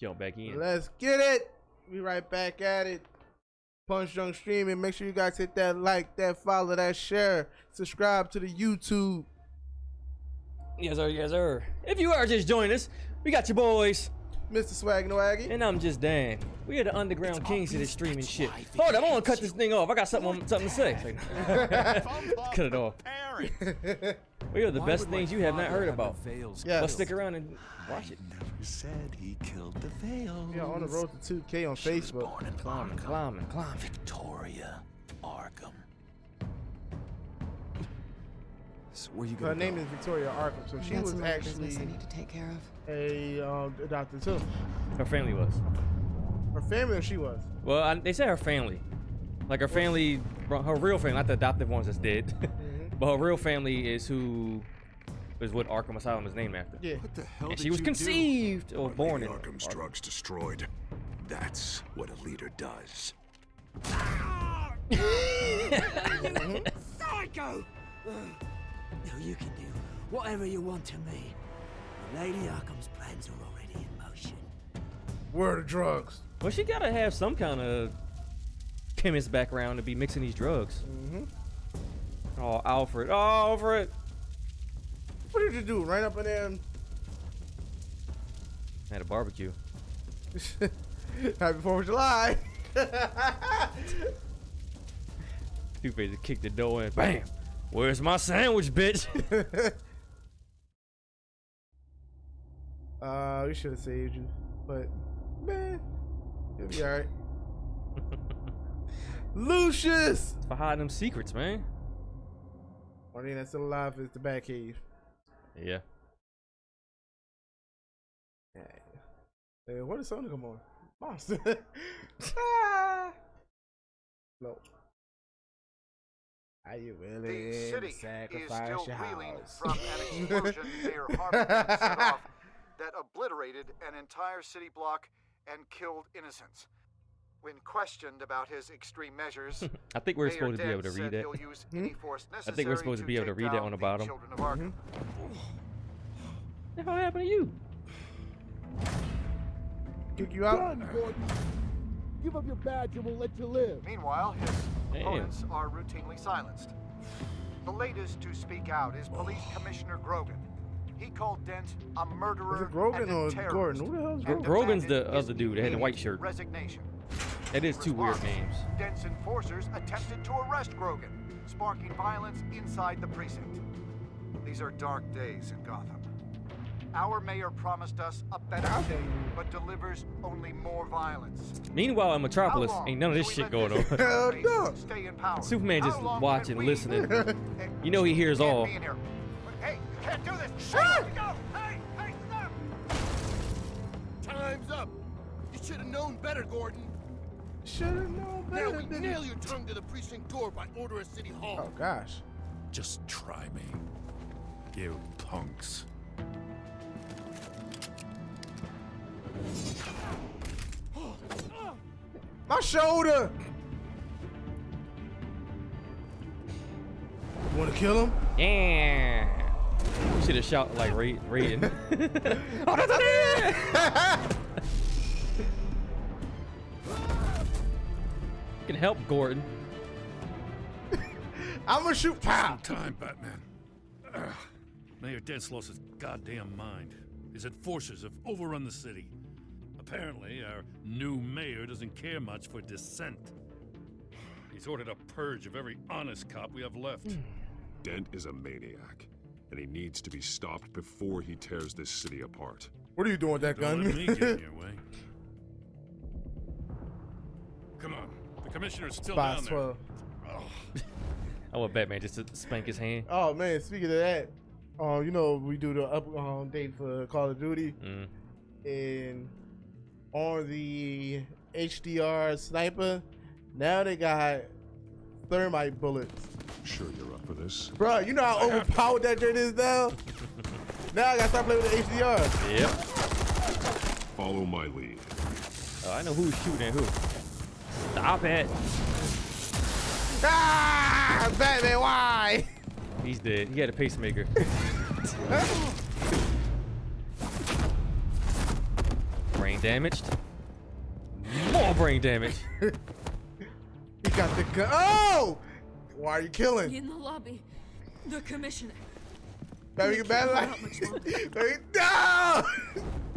Jump back in. Let's get it. We right back at it. PunchDrunk streaming. Make sure you guys hit that like, that follow, that share, subscribe to the YouTube. Yes, sir. Yes, sir. If you are just joining us, we got your boys. Mr. Swag Nwaggy. And I'm just Dan. We are the underground kings of this streaming shit. Hold up, I want to cut this thing off. I got something to say. Cut it off. We are the best things you have not heard about. Yeah. Let's stick around and watch it. Never said he killed the Veils. Yeah, on the road to 2K on Facebook. Born in Climbing. Victoria, Arkham. So where you Her gonna name go? is Victoria Arkham, so she Got was some other business I actually need to take care of. a doctor too. Her family was. Her family, or she was. Well, they said her family. Like her family, her real family, not the adoptive ones that's dead. But her real family is what Arkham Asylum is named after. Yeah. What the hell And did she was you conceived or do? born in Arkham's Arkham. drugs destroyed. That's what a leader does. Psycho! Now you can do whatever you want to me. Lady Arkham's plans are already in motion. Word of drugs. Well, she gotta have some kind of chemist background to be mixing these drugs. Oh, Alfred. Oh, Alfred. What did you do? Right up in there and Had a barbecue. Happy 4th of July. Two-Face kicked the door in. Bam! Where's my sandwich, bitch? We should have saved you, but man, you'll be alright. Lucius! For hiding them secrets, man. Only thing that's still alive is the Batcave. Yeah. Hey, what is Sony come on? Monster. Ah. No. Are you willing The city to is sacrifice still your reeling house? from an explosion Mayor Harvey set off that obliterated an entire city block and killed innocents. When questioned about his extreme measures, I think we're Mayor supposed to be able to Dent read said that. he'll use any force I think we're supposed to be able to take read that down on the bottom. Children of Arkham. What the hell happened to you? Kick you out? Done, Gordon. Give up your badge and we'll let you live. Meanwhile, his Damn. opponents are routinely silenced. The latest to speak out is Police Commissioner Grogan. He called Dent a murderer Is it Grogan and a or terrorist, Gordon? Who the hell is and Grogan? Grogan's demanded the his other dude that had the white immediate shirt. Resignation. That is two weird Response, names. Dent's enforcers attempted to arrest Grogan, sparking violence inside the precinct. These are dark days in Gotham. Our mayor promised us a better city, but delivers only more violence. Meanwhile, in Metropolis, How long ain't none of this shall shit we let going this on. Hell race no. stay in power? Superman just How long watching, can we- listening. You know he hears Can't all. be in here. Hey, you can't do this. Hey, go. Hey, stop. Time's up. You should have known better, Gordon. Should have known Now better. we nigga. nail your tongue to the precinct door by order of City Hall. Oh gosh. Just try me. You punks. My shoulder. Want to kill him? Yeah. You should have shouted like Raiden. Oh, that's it! Can help Gordon. I'm gonna shoot. Pow. Time, Batman. Mayor Dent's lost his goddamn mind. His enforcers have overrun the city. Apparently, our new mayor doesn't care much for dissent. He's ordered a purge of every honest cop we have left. Dent is a maniac, and he needs to be stopped before he tears this city apart. What are you doing with that Don't let me get in gun? your way. Come on, the commissioner's still Spot down there. 12. Oh. I want Batman just to spank his hand. Oh man, speaking of that, you know we do the update for Call of Duty, and on the HDR sniper, now they got thermite bullets. Sure you're up for this? Bro, you know how overpowered that joint is now? Now I gotta start playing with the HDR. Yep. Follow my lead. Oh, I know who's shooting at who. Stop it. Ah, Batman, why? He's dead. He had a pacemaker. Ran Brain damaged. More brain damage. He got the gun. Oh! Why are you killing? In the lobby, the commissioner. Baby, get bad Not like. much longer. Baby, no!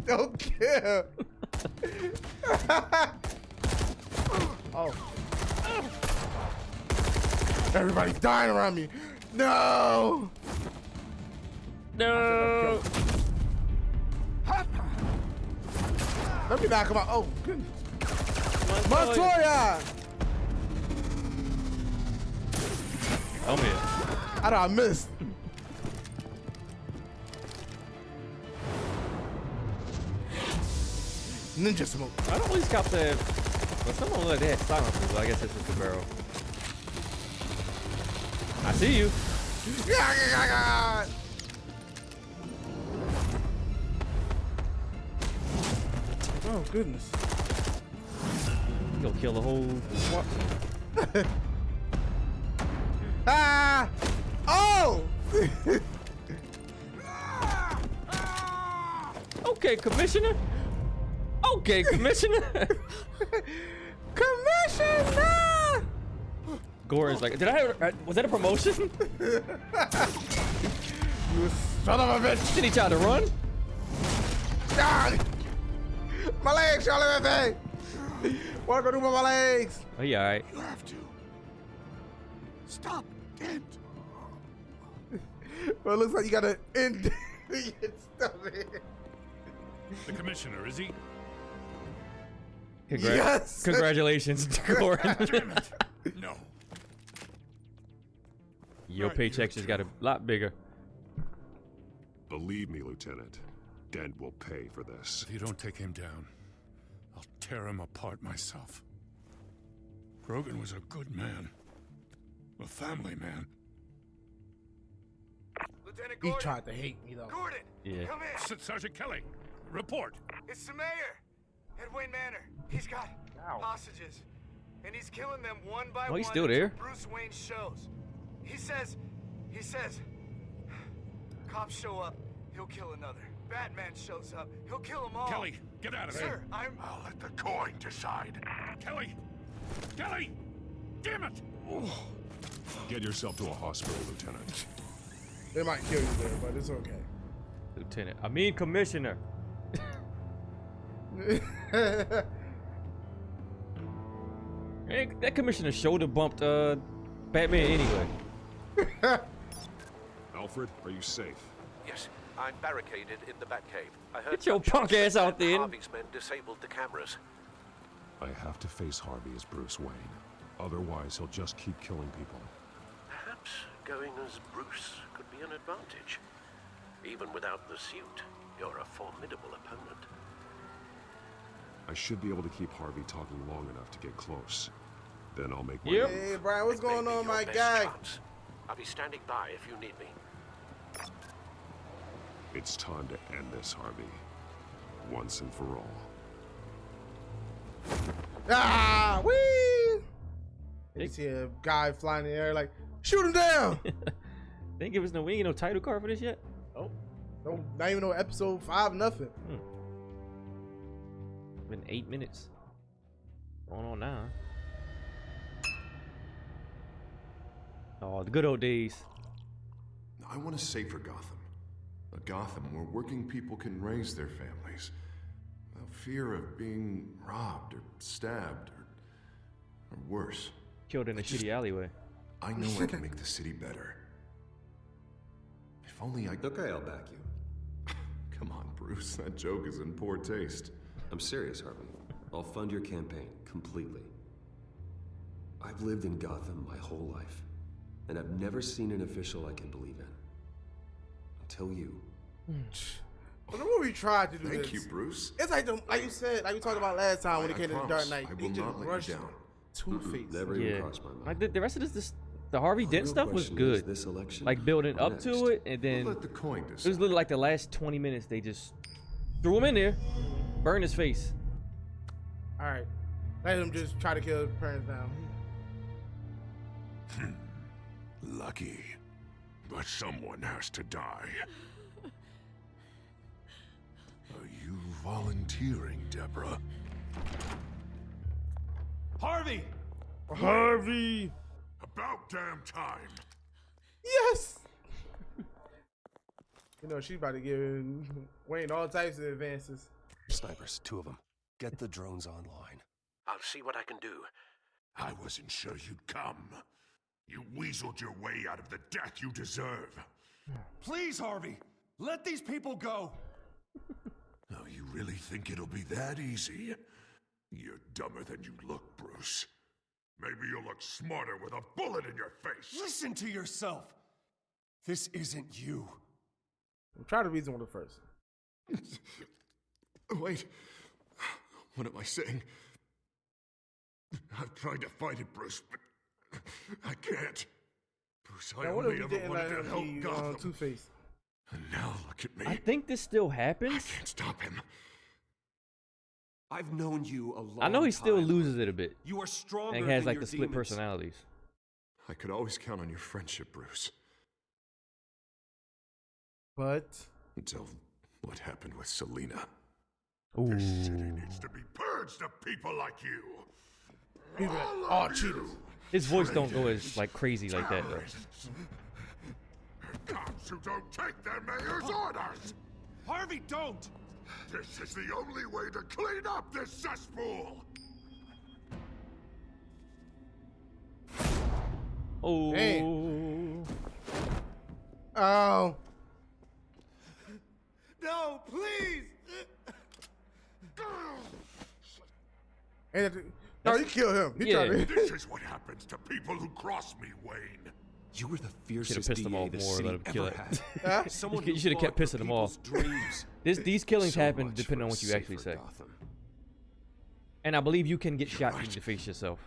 Don't kill. Oh. Everybody's dying around me. No! No. Let me knock him out. Oh, goodness. Montoya! I'm here. I thought I missed. Ninja smoke. I don't believe cops have. Well, some of them look like they had silencers, but I guess this is the barrel. I see you. Oh, goodness. You gonna kill the whole SWAT team. Ah! Oh! Okay, Commissioner. Okay, Commissioner. Commissioner! Gordon's like, did I have, was that a promotion? You son of a bitch! Did he try to run? God! My legs, y'all let me. What am I gonna do with my legs? Oh, yeah, all right. You have to. Stop, Dent. Well, it looks like you got an end in your stomach. The commissioner, is he? Yes. Congratulations, Gordon. Damn it. No. Your paycheck just got a lot bigger. Believe me, Lieutenant, Dent will pay for this. If you don't take him down, I'll tear him apart myself. Grogan was a good man. A family man. Lieutenant He Gordon. tried to hate me though. Gordon, Yeah. come in. Sergeant Kelly, report. It's the mayor at Wayne Manor. He's got hostages, and he's killing them one by one. he's still there. until Bruce Wayne shows. He says, cops show up, he'll kill another. Batman shows up, he'll kill them all. Kelly, get out of here. Sir, I'm. I'll let the coin decide. Kelly! Kelly! Damn it! Get yourself to a hospital, Lieutenant. They might kill you there, but it's okay. Lieutenant. I mean, Commissioner. Hey, that Commissioner shoulder bumped Batman anyway. Alfred, are you safe? Yes, I'm barricaded in the Batcave. I heard Get your gunshots punk ass out and there. Harvey's men disabled the cameras. I have to face Harvey as Bruce Wayne. Otherwise, he'll just keep killing people. Perhaps going as Bruce could be an advantage. Even without the suit, you're a formidable opponent. I should be able to keep Harvey talking long enough to get close. Then I'll make my Yep. move. Hey, Brian, what's It may going be on, your my best guy? chance. I'll be standing by if you need me. It's time to end this, Harvey. Once and for all. Ah, wee! Hey. You see a guy flying in the air like, shoot him down! They didn't give us no, we ain't get no title card for this yet. Oh, no, not even no episode 5, nothing. Been 8 minutes. Going on now. Oh, the good old days. I want a safer Gotham. A Gotham where working people can raise their families without fear of being robbed or stabbed or worse. Killed in a shitty alleyway. I know I can make the city better. If only I... Okay, I'll back you. Come on, Bruce. That joke is in poor taste. I'm serious, Harvey. I'll fund your campaign completely. I've lived in Gotham my whole life, and I've never seen an official I can believe in. Until you. Remember when we tried to do this? Thank you, Bruce. It's like, like you said, like we talked about last time when it came to the Dark promise Knight. I He will just not let you rushed down. Two-Face. Never even crossed my mind. Like the rest of this the Harvey Dent real stuff was question good. is this election Like building or up to next? it, and then We'll let the coin it was decide. literally like the last 20 minutes they just threw him in there, burned his face. All right. Let him just try to kill his parents down. Lucky. But someone has to die. Are you volunteering, Deborah. Harvey! Harvey! About damn time. Yes. You know she's about to give Wayne all types of advances. Snipers, 2 of them. Get the drones online. I'll see what I can do. I wasn't sure you'd come. You weaseled your way out of the death you deserve. Please, Harvey, let these people go. Oh, you really think it'll be that easy? You're dumber than you look, Bruce. Maybe you'll look smarter with a bullet in your face. Listen to yourself. This isn't you. I'm trying to reason with it first. Wait. What am I saying? I've tried to fight it, Bruce, but I can't. Bruce, I Now, what if only we ever didn't wanted let to help him be Gotham. Two-Face? And now look at me. I think this still happens. I can't stop him. I've known you a long I know he still time. loses it a bit. You are stronger And he has than like your the split demons. personalities. I could always count on your friendship, Bruce. But Until what happened with Selena. Ooh. This city needs to be purged of people like you. people like, all cheaters. His voice don't go as like crazy like that though. Cops who don't take their mayor's orders. Harvey, don't! This is the only way to clean up this cesspool. Oh. Dang. Oh. No, please! No, you kill him. He Yeah. tried to. This is what happens to people who cross me, Wayne. You were the Should have fiercest pissed him DA off the more. city Let him kill ever it. had. Someone You who should have kept fought pissing for him off. people's dreams. These killings So happen much depending on for what you actually say. safer Gotham. And I believe you can get shot in the face yourself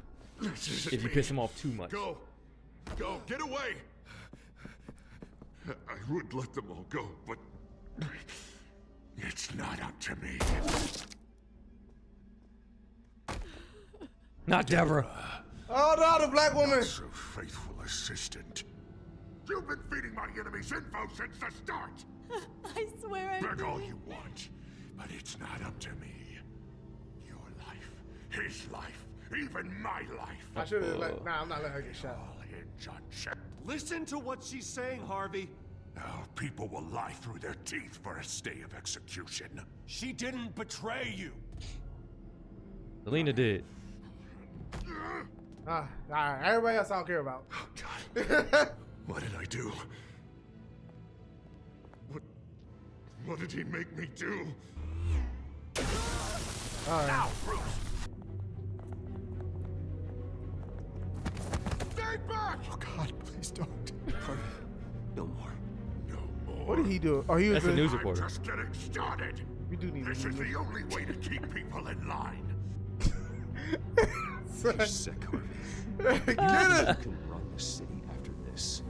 This is if you me. piss him off too much. Go. Go. Get away. I would let them all go, but it's not up to me. Not Deborah. Oh no, the black woman. So faithful assistant. You've been feeding my enemies info since the start. I swear I Beg all you want, but it's not up to me. Your life, his life, even my life. I should have like, nah, I'm not letting her get shot. All hinge on check. Listen to what she's saying, Harvey. Now people will lie through their teeth for a stay of execution. She didn't betray you. Selena did. All right, everybody else I don't care about. Oh, God. What did I do? What did he make me do? All right. Now, Bruce! Stay back! Oh God, please don't. Harvey, no more. No more. What did he do? Oh, he was. That's the news I'm reporter. just getting started. We do need. This is the only way to keep people in line. You're sick, Harvey. Get it. You can run the city after this.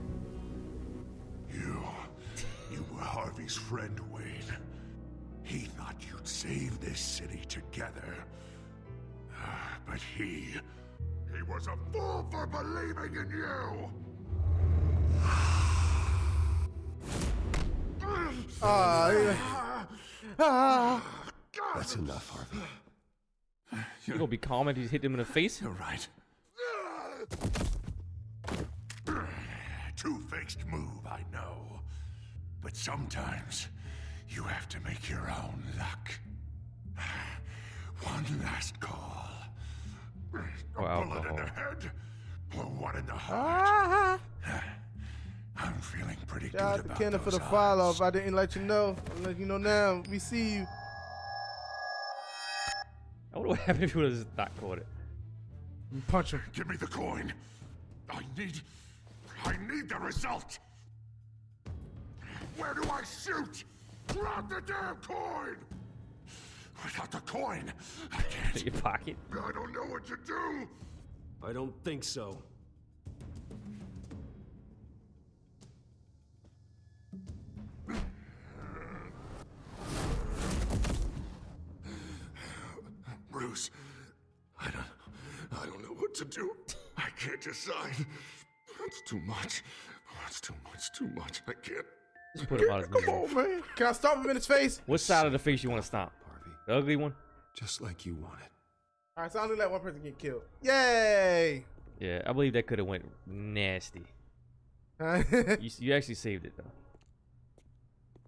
You were Harvey's friend, Wayne. He thought you'd save this city together. But he was a fool for believing in you! That's enough, Harvey. You gonna be calm if you hit him in the face? You're right. Two-faced move, I know. But sometimes you have to make your own luck. One last call. A Or bullet in the alcohol. head, or one in the heart. I'm feeling pretty Shout out good to about Kenna for those the follow. odds. If I didn't let you know, I'll let you know now. We see you. I wonder what happened if he would have just not caught it. Punch him. Give me the coin. I need the result. Where do I shoot? Grab the damn coin. Without the coin, I can't. In your pocket. I don't know what to do. I don't think so. Bruce, I don't know what to do. I can't decide. That's too much. That's too much. I can't. Just put him out his Come misery. on, man. Can I stomp him in his face? What side of the face you want to stomp? Harvey, The ugly one? Just like you wanted. All right, so I only let one person get killed. Yay! Yeah, I believe that could have went nasty. You actually saved it though.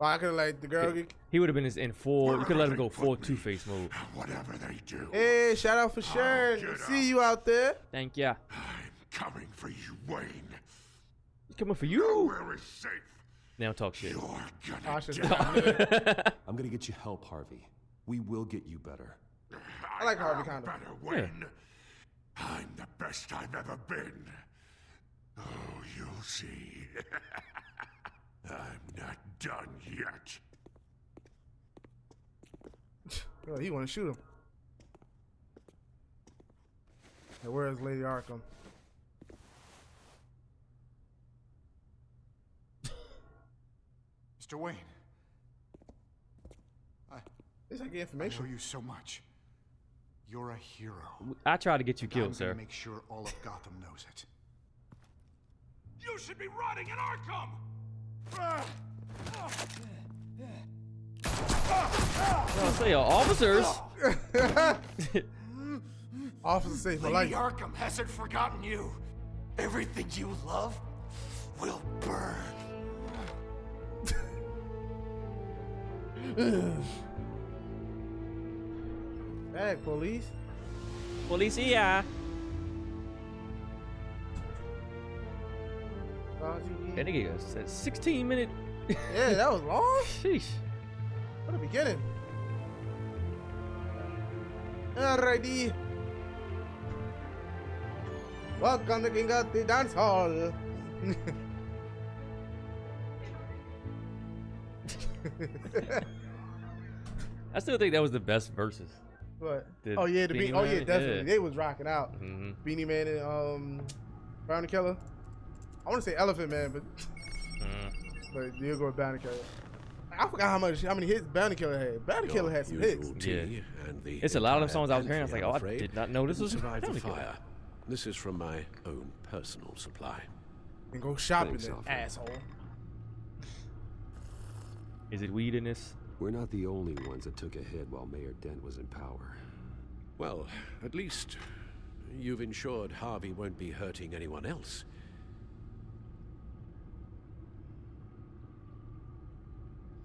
Oh, I could have let the girl get. He would have been in full. You could let him go full Two-Face mode. Whatever they do. Hey, shout out for Sharon. See you out there. Thank ya. I'm coming for you, Wayne. Coming for you. Nowhere is safe. Now talk shit. You're I gonna I'm gonna get you help, Harvey. We will get you better. I like Harvey kind of. better, Wayne. I'm the best I've ever been. Oh, you'll see. I'm not done yet. Oh, he want to shoot him. Now, where is Lady Arkham? Mr. Wayne. This I get information. I owe you so much. You're a hero. I tried to get you killed, I'm sir. gonna make sure all of Gotham knows it. You should be rotting in Arkham! I'll say officers. Officer saved my life. Lady Arkham hasn't forgotten you. Everything you love will burn. Hey, police. Policia. That nigga said 16-minute. Yeah, that was long. Sheesh. What a beginning. Alrighty. Welcome to King of the Dance Hall. I still think that was the best verses. What? The Oh yeah, Beanie oh yeah, Man? definitely. Yeah. They was rocking out. Beanie Man and Bounty Killer. I want to say Elephant Man, but you'll go with Bounty Killer. I forgot how many hits Bounty Killer had. Bounty Killer had some hits. It's a lot of them songs I was hearing. I was like, oh, I did not know this was survived the Bounty Killer. fire. This is from my own personal supply. And go shopping, Thanks, then, Alfred. asshole. Is it weed in this? We're not the only ones that took a hit while Mayor Dent was in power. Well, at least you've ensured Harvey won't be hurting anyone else.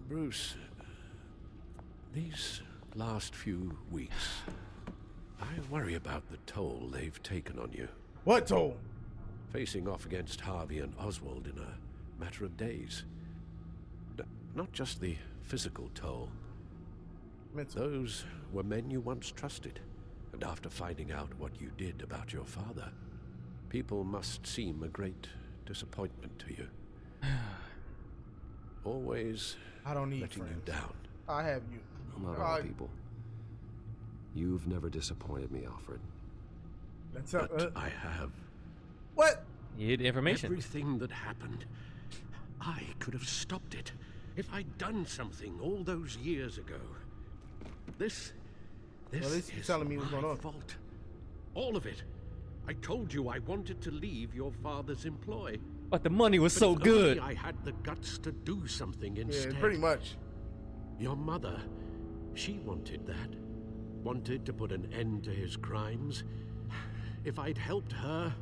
Bruce, these last few weeks, I worry about the toll they've taken on you. What toll? Facing off against Harvey and Oswald in a matter of days. Not just the physical toll. Those were men you once trusted. And after finding out what you did about your father, people must seem a great disappointment to you. Always I don't need letting friends. you down. I have you. Not all people. You've never disappointed me, Alfred. But I have. What? You hid information. Everything that happened, I could have stopped it if I'd done something all those years ago. This Well, at least you're is telling me what's my going on. fault. All of it. I told you I wanted to leave your father's employ. But the money was But so if good. only I had the guts to do something instead. Yeah, pretty much. Your mother, she wanted that. Wanted to put an end to his crimes. If I'd helped her,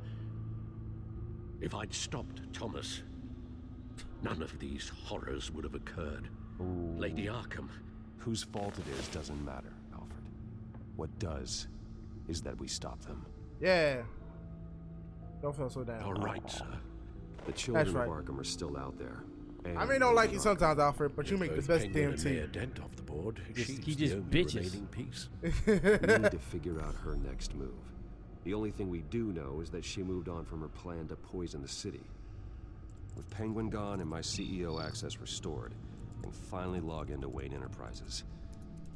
if I'd stopped Thomas, none of these horrors would have occurred. Ooh. Lady Arkham. Whose fault it is doesn't matter, Alfred. What does is that we stop them. Yeah. Don't feel so down. All right, sir. The children That's right. of Arkham are still out there. I may not like you sometimes, Alfred, but you make the Both best Penguin damn and Mayor team. Dent off the board. He She's just the only bitches. remaining piece. We need to figure out her next move. The only thing we do know is that she moved on from her plan to poison the city. With Penguin gone and my CEO access restored, I can finally log into Wayne Enterprises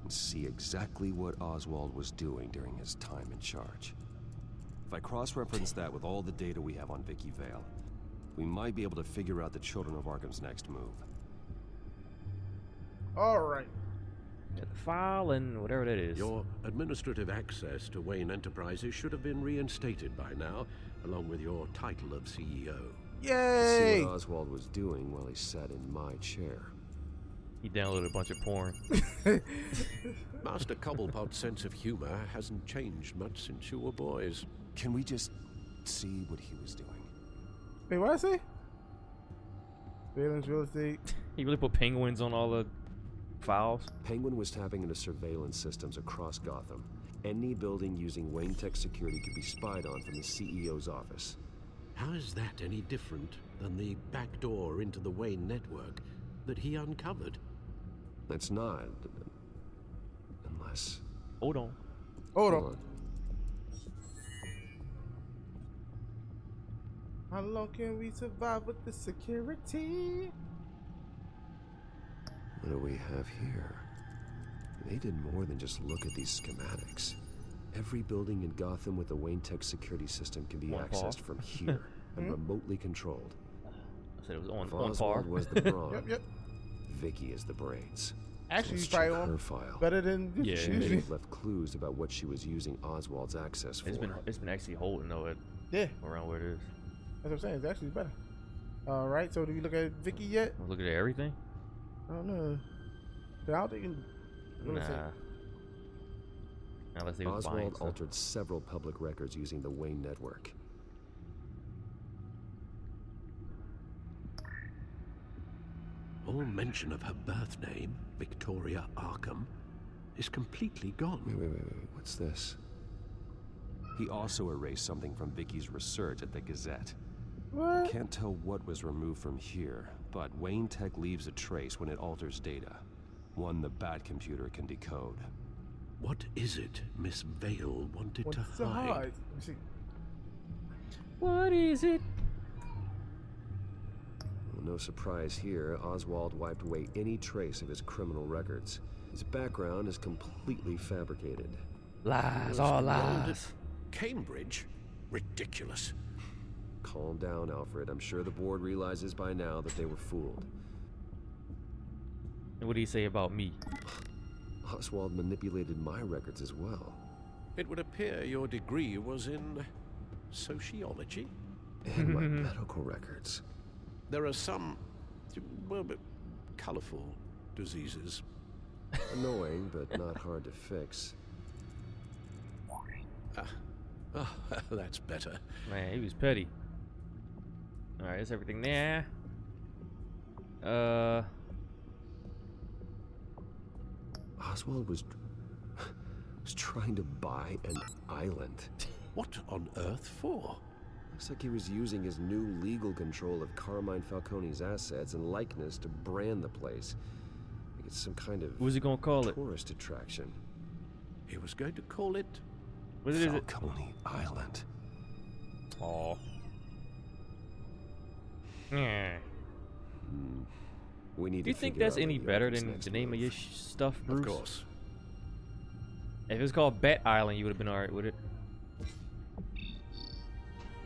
and see exactly what Oswald was doing during his time in charge. If I cross-reference that with all the data we have on Vicky Vale, we might be able to figure out the Children of Arkham's next move. All right. Got the file and whatever that is. Your administrative access to Wayne Enterprises should have been reinstated by now, along with your title of CEO. Yay! See what Oswald was doing while he sat in my chair. He downloaded a bunch of porn. Master Cobblepot's sense of humor hasn't changed much since you were boys. Can we just see what he was doing? Wait, what I say? Surveillance, real estate. He really put penguins on all the files. Penguin was tapping into surveillance systems across Gotham. Any building using Wayne Tech security could be spied on from the CEO's office. How is that any different than the back door into the Wayne network that he uncovered? It's not. Unless... Hold on. How long can we survive with the security? What do we have here? They did more than just look at these schematics. Every building in Gotham with the Wayne Tech security system can be accessed from here and remotely controlled. I said it was on par. Oswald was the brawn. Yep. Vicky is the brains. Actually, let's probably check on her file. better than She may have left clues about what she was using Oswald's access for. It's been actually holding though it. Yeah. Around where it is. That's what I'm saying. It's actually better. All right. So, do you look at Vicky yet? Look at everything. I don't know. I don't think. Unless they was buying Oswald altered several public records using the Wayne network. All mention of her birth name, Victoria Arkham, is completely gone. Wait. What's this? He also erased something from Vicky's research at the Gazette. What? I can't tell what was removed from here, but Wayne Tech leaves a trace when it alters data. One the Bat computer can decode. What is it Miss Vale wanted to hide? What is it? Well, no surprise here, Oswald wiped away any trace of his criminal records. His background is completely fabricated. Lies, all lies. Cambridge? Ridiculous. Calm down, Alfred. I'm sure the board realizes by now that they were fooled. And what do you say about me? Oswald manipulated my records as well. It would appear your degree was in sociology? And my medical records. There are some, well, colorful diseases. Annoying, but not hard to fix. That's better. Man, he was petty. Alright, is everything there? Oswald was trying to buy an island. What on earth for? Looks like he was using his new legal control of Carmine Falcone's assets and likeness to brand the place. Like it's some kind of What's he gonna call it? Tourist attraction. He was going to call it what is it? Falcone Island. Aw. Yeah. We need Do you to think figure that's out any what better Yark's than next the name move. of your stuff, Bruce? Of course. If it was called Bat Island, you would have been alright with it.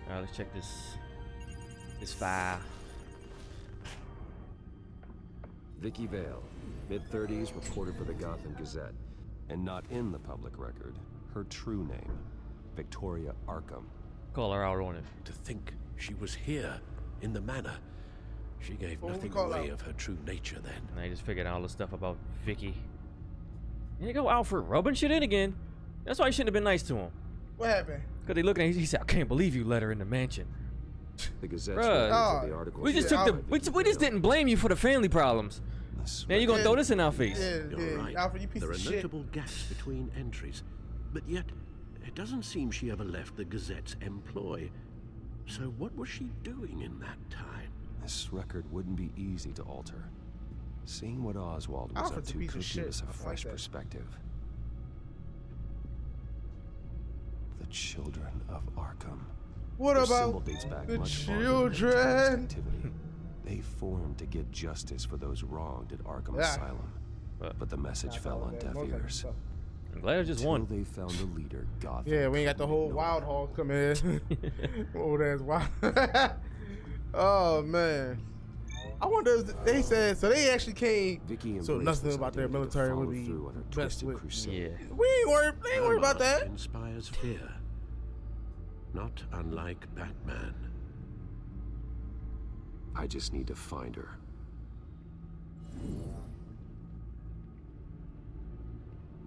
Alright, let's check this file. Vicky Vale, mid-30s, reported for the Gotham Gazette. And not in the public record. Her true name, Victoria Arkham. Call her out on it. To think she was here in the manor. She gave Well, nothing call away out. of her true nature then. And I just figured out all the stuff about Vicky. There you go, Alfred, rubbing shit in again. That's why you shouldn't have been nice to him. What happened? Because they looking at he said, I can't believe you let her in the mansion. The Gazette's Bruh. records of the article. We just took we just didn't blame you for the family problems. Now you gonna throw this in our face. You're right. Alfred, you piece There of are shit. notable gaps between entries, but yet it doesn't seem she ever left the Gazette's employ. So what was she doing in that time? This record wouldn't be easy to alter. Seeing what Oswald was Alfred's up a to piece of could shit. give us I a like fresh that. perspective. The children of Arkham. What Their about symbol dates back the much farther than terrorist children? activity. They formed to get justice for those wronged at Arkham Yeah. Asylum. But the message fell on deaf ears. I'm glad I just won. Until they found a leader, Gotham. Yeah, we ain't got the whole Wild Hogs coming in. Old ass wild. Oh man. I wonder if they said so. They actually came. Vicky So embraced nothing this about their idea to military follow would be through on her best twisted with. crusade. Yeah. We ain't worried. They ain't worried about Her that. mask inspires fear. Not unlike Batman. I just need to find her.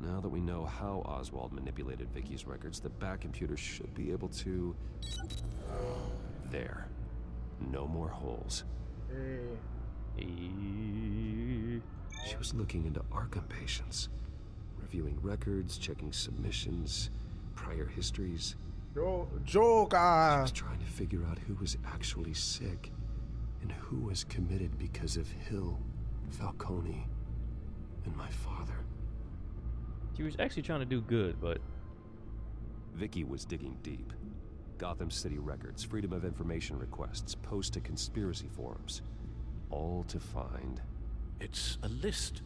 Now that we know how Oswald manipulated Vicky's records, the Bat computer should be able to... There. No more holes. She was looking into Arkham patients, reviewing records, checking submissions, prior histories. Joker. She was trying to figure out who was actually sick and who was committed because of Hill, Falcone, and my father. She was actually trying to do good, but... Vicky was digging deep. Gotham City records, Freedom of Information requests, posts to conspiracy forums. All to find... It's a list.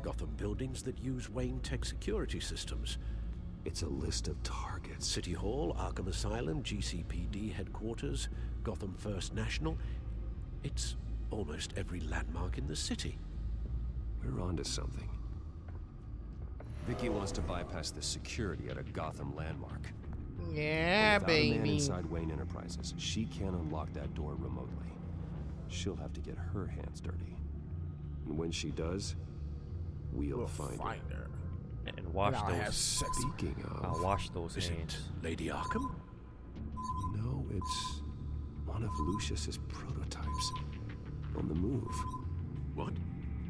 Gotham buildings that use Wayne Tech security systems. It's a list of targets. City Hall, Arkham Asylum, GCPD headquarters, Gotham First National. It's almost every landmark in the city. We're onto something. Vicky wants to bypass the security at a Gotham landmark. Yeah, Without a man baby. inside Wayne Enterprises, she can't unlock that door remotely. She'll have to get her hands dirty. And when she does, we'll find her. And wash And I'll have those. sex. Speaking of... I'll wash those Is hands. it Lady Arkham? No, it's one of Lucius's prototypes. On the move. What?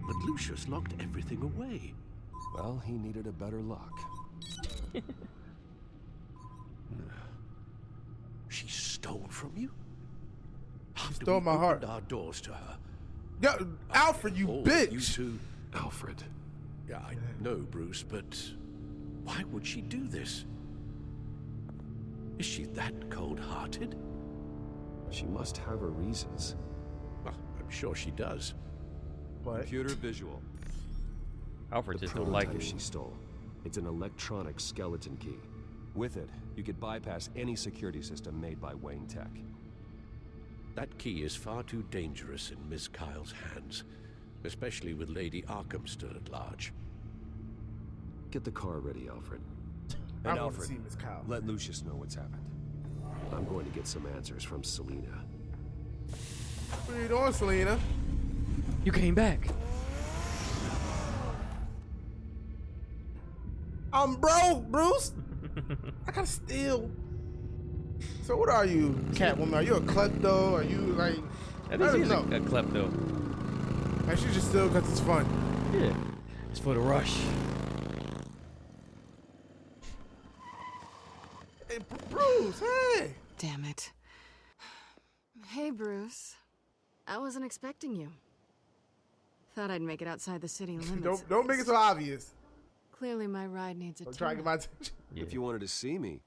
But Lucius locked everything away. Well, he needed a better lock. She stole from you? She stole my heart. Our doors to her. Yo, Alfred, you bitch. You two. Alfred. Yeah, I know, Bruce, but why would she do this? Is she that cold-hearted? She must have her reasons. Well, I'm sure she does. What? Computer visual. Alfred The just don't like prototype it. she stole. It's an electronic skeleton key. With it, you could bypass any security system made by Wayne Tech. That key is far too dangerous in Miss Kyle's hands, especially with Lady Arkham still at large. Get the car ready, Alfred. I And want to Alfred, see Miss Kyle. let Lucius know what's happened. I'm going to get some answers from Selina. What are you doing, Selena? You came back. I'm broke, Bruce. I gotta steal. So what are you, Catwoman? Are you a klepto? Are you like? I think she's a klepto. Like she just steal because it's fun. Yeah, it's for the rush. Hey, Bruce, hey. Damn it. Hey, Bruce. I wasn't expecting you. Thought I'd make it outside the city limits. don't make it so obvious. Clearly, my ride needs a I'm trying to get my attention. Yeah. If you wanted to see me,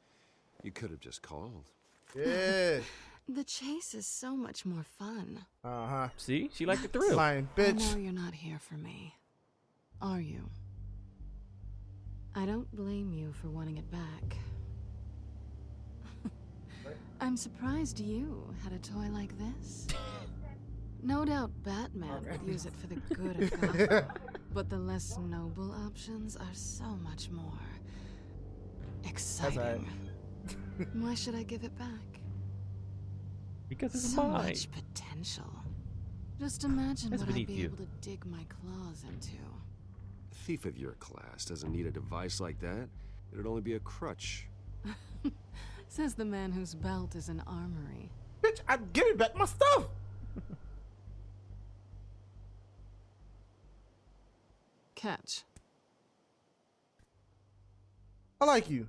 you could have just called. Yeah. The chase is so much more fun. Uh-huh. See, she liked the thrill. Lying I bitch. know you're not here for me. Are you? I don't blame you for wanting it back. I'm surprised you had a toy like this. No doubt Batman would use it for the good of Gotham, but the less noble options are so much more exciting. Why should I give it back? Because it's so mine. much potential. Just imagine That's what I'd beneath be you. able to dig my claws into. A thief of your class doesn't need a device like that. It'd only be a crutch. Says the man whose belt is an armory. Bitch, I'm giving back my stuff. Catch. I like you.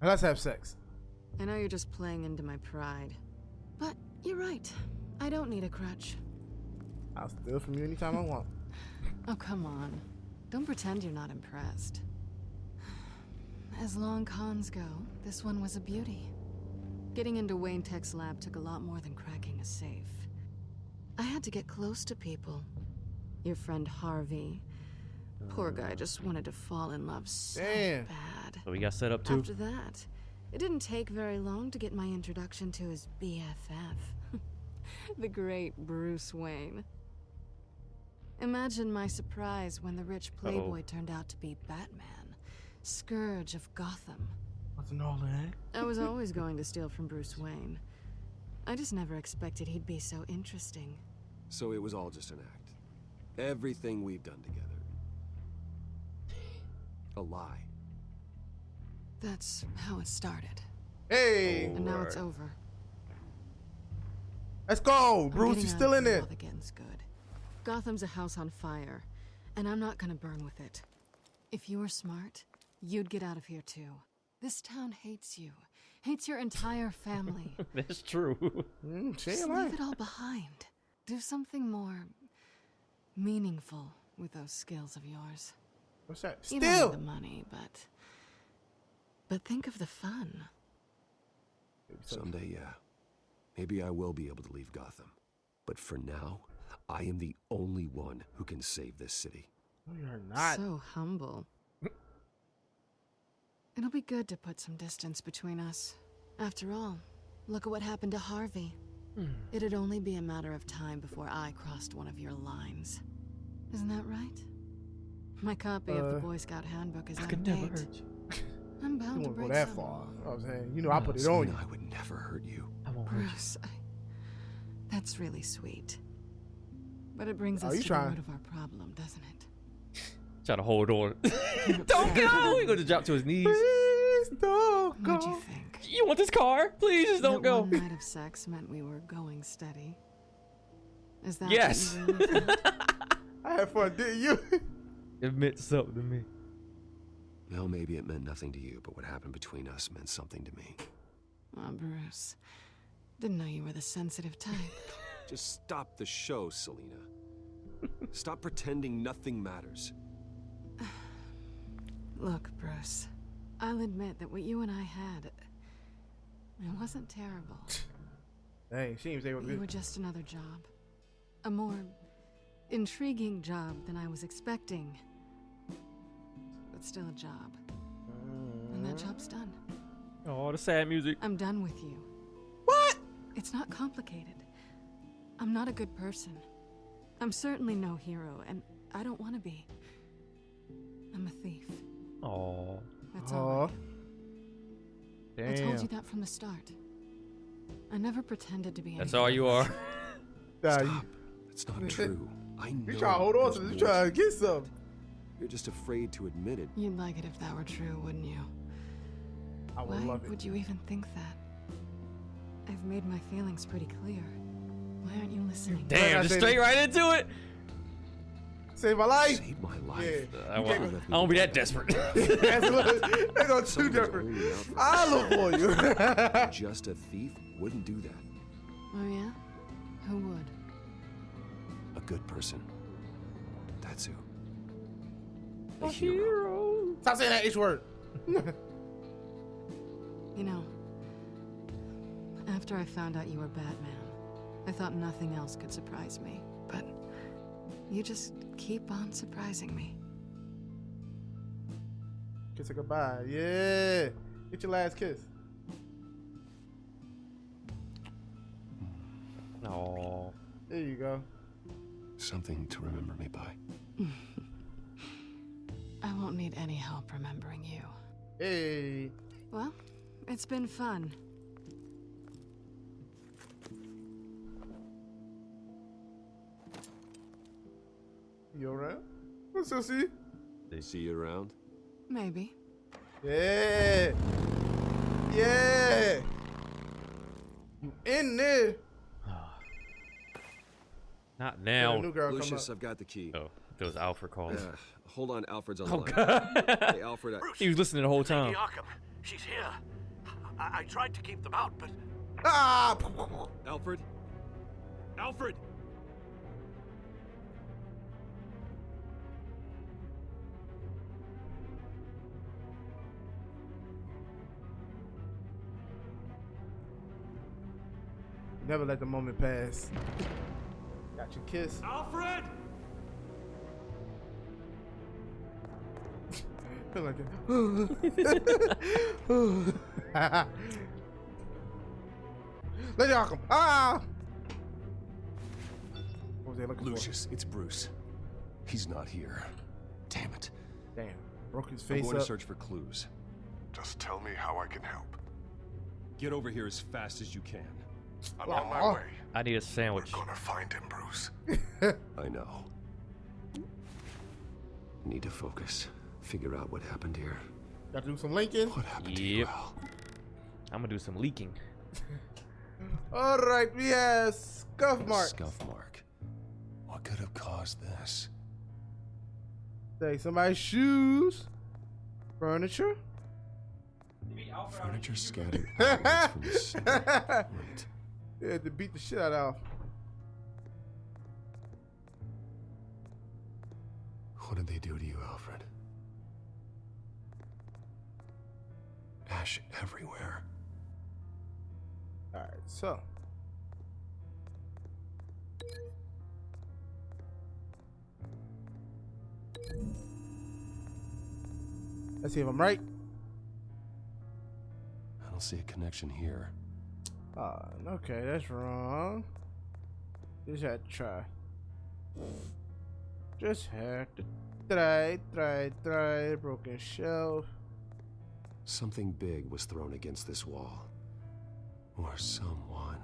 And let's have sex. I know you're just playing into my pride. But you're right. I don't need a crutch. I'll steal from you anytime I want. Oh, come on. Don't pretend you're not impressed. As long cons go, this one was a beauty. Getting into Wayne Tech's lab took a lot more than cracking a safe. I had to get close to people. Your friend Harvey. Poor guy just wanted to fall in love so Damn. bad. So we got set up too. After that, it didn't take very long to get my introduction to his BFF. The great Bruce Wayne. Imagine my surprise when the rich playboy turned out to be Batman, Scourge of Gotham. Wasn't all that? I was always going to steal from Bruce Wayne. I just never expected he'd be so interesting. So it was all just an act. Everything we've done together. A lie. That's how it started. Hey! And now it's over. Let's go! Bruce, you still in there. While the getting's good. Gotham's a house on fire, and I'm not gonna burn with it. If you were smart, you'd get out of here too. This town hates you. Hates your entire family. That's true. Just leave it all behind. Do something more meaningful with those skills of yours. What's that? You don't need the money, but think of the fun. Someday, yeah. Maybe I will be able to leave Gotham. But for now, I am the only one who can save this city. No, you're not. So humble. It'll be good to put some distance between us. After all, look at what happened to Harvey. It'd only be a matter of time before I crossed one of your lines. Isn't that right? My copy of the Boy Scout handbook is out of date. I'm bound to break go that some. far. I was saying, you know, I put it on you. I would never hurt you. I won't hurt you. Bruce, that's really sweet. But it brings us to the root of our problem, doesn't it? Try to hold on. Don't go! He's going to drop to his knees. Please don't go. What'd you think? You want this car? Please just don't go. One night of sex meant we were going steady. Is that yes. what you really thought? I had fun, didn't you? It meant something to me. Well, maybe it meant nothing to you, but what happened between us meant something to me. Oh, Bruce. Didn't know you were the sensitive type. Just stop the show, Selina. Stop pretending nothing matters. Look, Bruce. I'll admit that what you and I had, it wasn't terrible. Dang, she didn't say what You were just another job. A more intriguing job than I was expecting. But still a job. And that job's done. Oh, the sad music. I'm done with you. What? It's not complicated. I'm not a good person. I'm certainly no hero, and I don't want to be. I'm a thief. Oh. That's all. Damn. I told you that from the start. I never pretended to be. That's all you are. Stop. It's not true. I know. You try to hold on to this. You try to get some. You're just afraid to admit it. You'd like it if that were true, wouldn't you? I would Why love it. would you even think that? I've made my feelings pretty clear. Why aren't you listening? Damn, just straight right into it. Save my life. Save my life. Yeah. I won't be that desperate. That's not too different. I'll look for you. Just a thief wouldn't do that. Oh yeah? Who would? A good person. That's who. A hero. Stop saying that H word. You know, after I found out you were Batman, I thought nothing else could surprise me. But you just keep on surprising me. Kiss her goodbye. Yeah. Get your last kiss. Oh. There you go. Something to remember me by. I won't need any help remembering you. Hey. Well, it's been fun. You alright? What's up, see? They see you around? Maybe. Yeah. Yeah. You in there. Not now. New girl Lucius, I've got the key. Oh, there was Alfred calling. Hold on, Alfred's on the line. God. Hey, Alfred. He was listening the whole time. Lady Arkham, she's here. I tried to keep them out, but... Ah! Alfred? Alfred! Never let the moment pass. Got your kiss. Alfred! Feel like it. Lady Arkham. Ah! What was they looking Lucius, it's Bruce. He's not here. Damn it. Damn. Broke his I'm face going up. to search for clues. Just tell me how I can help. Get over here as fast as you can. I'm on my way. I need a sandwich. We're gonna find him, Bruce. I know. Need to focus. figure out what happened here. Got to do some linking. What happened to you, Al? I'm gonna do some leaking. All right, we have scuff mark. Scuff mark. What could have caused this? Say somebody's shoes, furniture. Furniture scattered outwards from the center. Wait. Yeah, to beat the shit out of. What did they do to you, Alfred? Ash everywhere. All right, so. Let's see if I'm right. I don't see a connection here. Okay, that's wrong. Just had to try. Just had to try. Broken shelf. Something big was thrown against this wall. Or someone.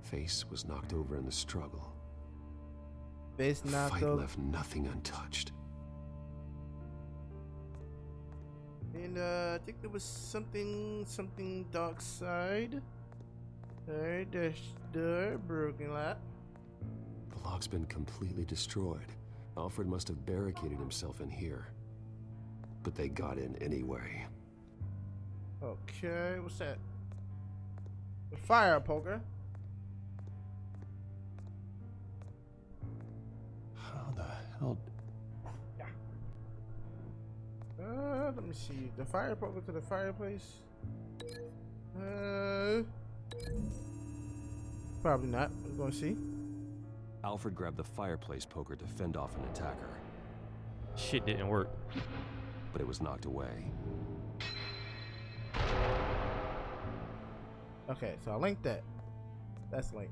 Face was knocked over in the struggle. Face The knocked fight over. left nothing untouched. And I think there was something dark side. Alright, there's the broken lot. The lock's been completely destroyed. Alfred must have barricaded himself in here. But they got in anyway. Okay, what's that? The fire poker. How the hell? Let me see. The fire poker to the fireplace. Probably not. We're gonna see. Alfred grabbed the fireplace poker to fend off an attacker. Shit didn't work. But it was knocked away. Okay, so I linked that. That's linked.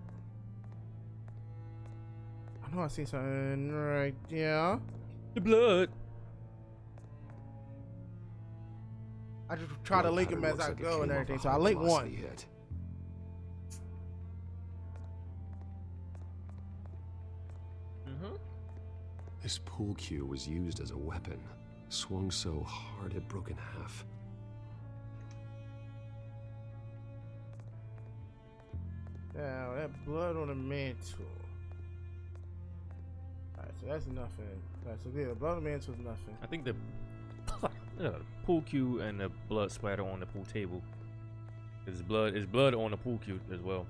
I know I see something right there. The blood. I just try to link them as I go and everything. So I link one. Hit. This pool cue was used as a weapon. Swung so hard it broke in half. Now that blood on the mantle. Alright, so that's nothing. Alright, so yeah, the blood on the mantle is nothing. I think the pool cue and the blood splatter on the pool table. There's blood on the pool cue as well.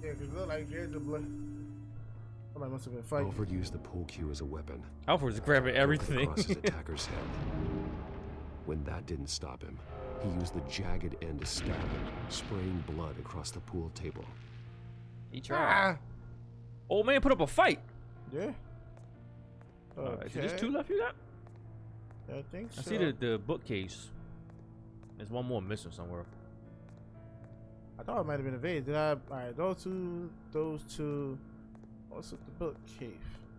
Yeah, because it look like there's the blood. Somebody must have been fighting. Alfred used the pool cue as a weapon. Alfred's grabbing everything. Across his attacker's head. When that didn't stop him, he used the jagged end to stab him, spraying blood across the pool table. He tried. Old man put up a fight. Yeah. Is it just two left you got? I think so. I see the bookcase. There's one more missing somewhere. I thought it might have been a vase. Did I? Alright, those two. What's with the bookcase?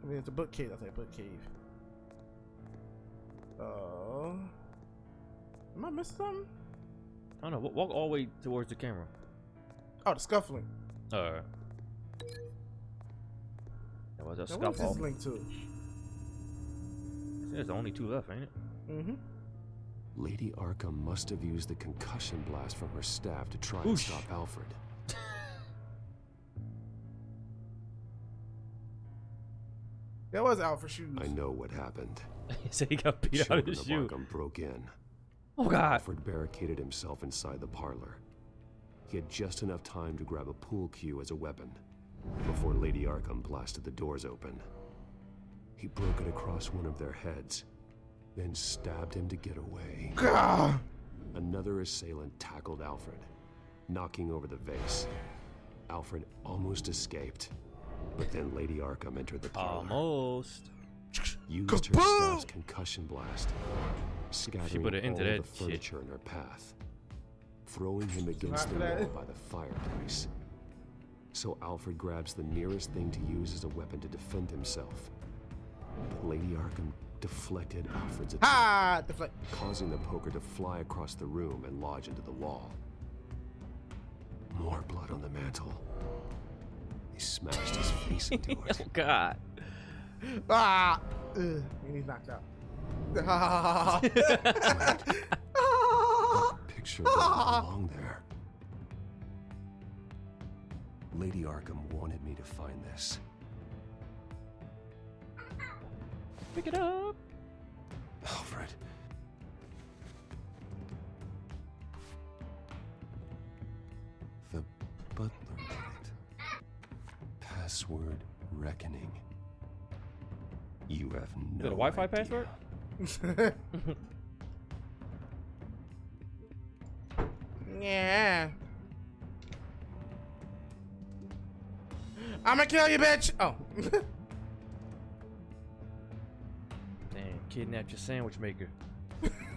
I mean, it's a bookcase. I say bookcase. Oh. Am I missing something? I don't know. Walk all the way towards the camera. Oh, the scuffling. That was a Now, what's scuffle. this link to? There's only two left, ain't it? Mm-hmm. Lady Arkham must have used the concussion blast from her staff to try and stop Alfred. That was Alfred shoes. I know what happened. He said he got beat out of his shoe. Arkham broke in. Oh God! Alfred barricaded himself inside the parlor. He had just enough time to grab a pool cue as a weapon before Lady Arkham blasted the doors open. He broke it across one of their heads, then stabbed him to get away. Gah! Another assailant tackled Alfred, knocking over the vase. Alfred almost escaped, but then Lady Arkham entered the parlor. Almost. Used her staff's concussion blast, scattering put it into all that the furniture in her path, throwing him against the wall by the fireplace. So Alfred grabs the nearest thing to use as a weapon to defend himself. But Lady Arkham deflected Alfred's attack, causing the poker to fly across the room and lodge into the wall. More blood on the mantle. He smashed his face into it. Oh God. Ah! And he's knocked out. Picture doesn't belong there. Lady Arkham wanted me to find this. Pick it up. Alfred. The butler did it. Password reckoning. You have no Is it a Wi-Fi idea. password? Yeah. I'ma kill you, bitch. Oh. Damn, kidnapped your sandwich maker.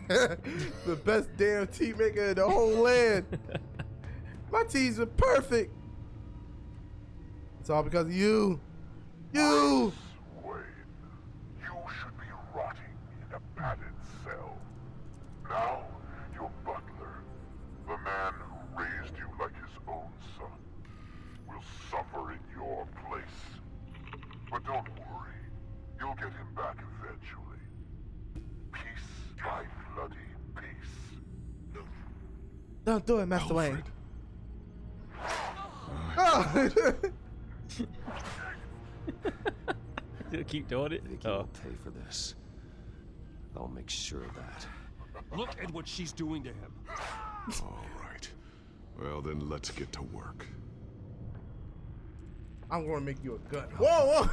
The best damn tea maker in the whole land. My teas are perfect. It's all because of you. You. Wayne, you should be rotting in a padded cell. Now, your butler, the man who raised you like his own son, will suffer in your place. But don't worry, you'll get him back eventually. Peace by bloody peace. Don't do it, Master Wayne. Oh. Keep doing it. I think you'll pay for this. I'll make sure of that. Look at what she's doing to him. All right. Well, then let's get to work. I'm gonna make you a gun. Whoa, whoa!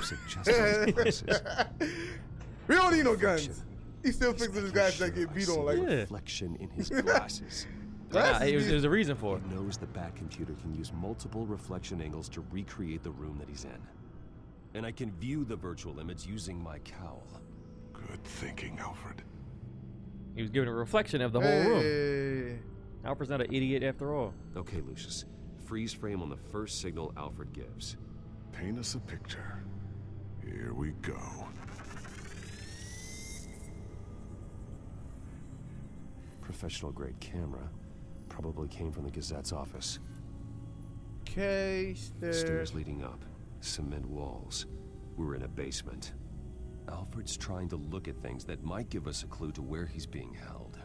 We don't need no guns. He still fixing his guys that get beat on like reflection in his glasses. There's a reason for it. He knows the Bat computer can use multiple reflection angles to recreate the room that he's in. And I can view the virtual image using my cowl. Good thinking, Alfred. He was giving a reflection of the whole room. Alfred's not an idiot after all. Okay, Lucius. Freeze frame on the first signal Alfred gives. Paint us a picture. Here we go. Professional grade camera. Probably came from the Gazette's office. Okay, Stairs leading up. Cement walls. We're in a basement. Alfred's trying to look at things that might give us a clue to where he's being held.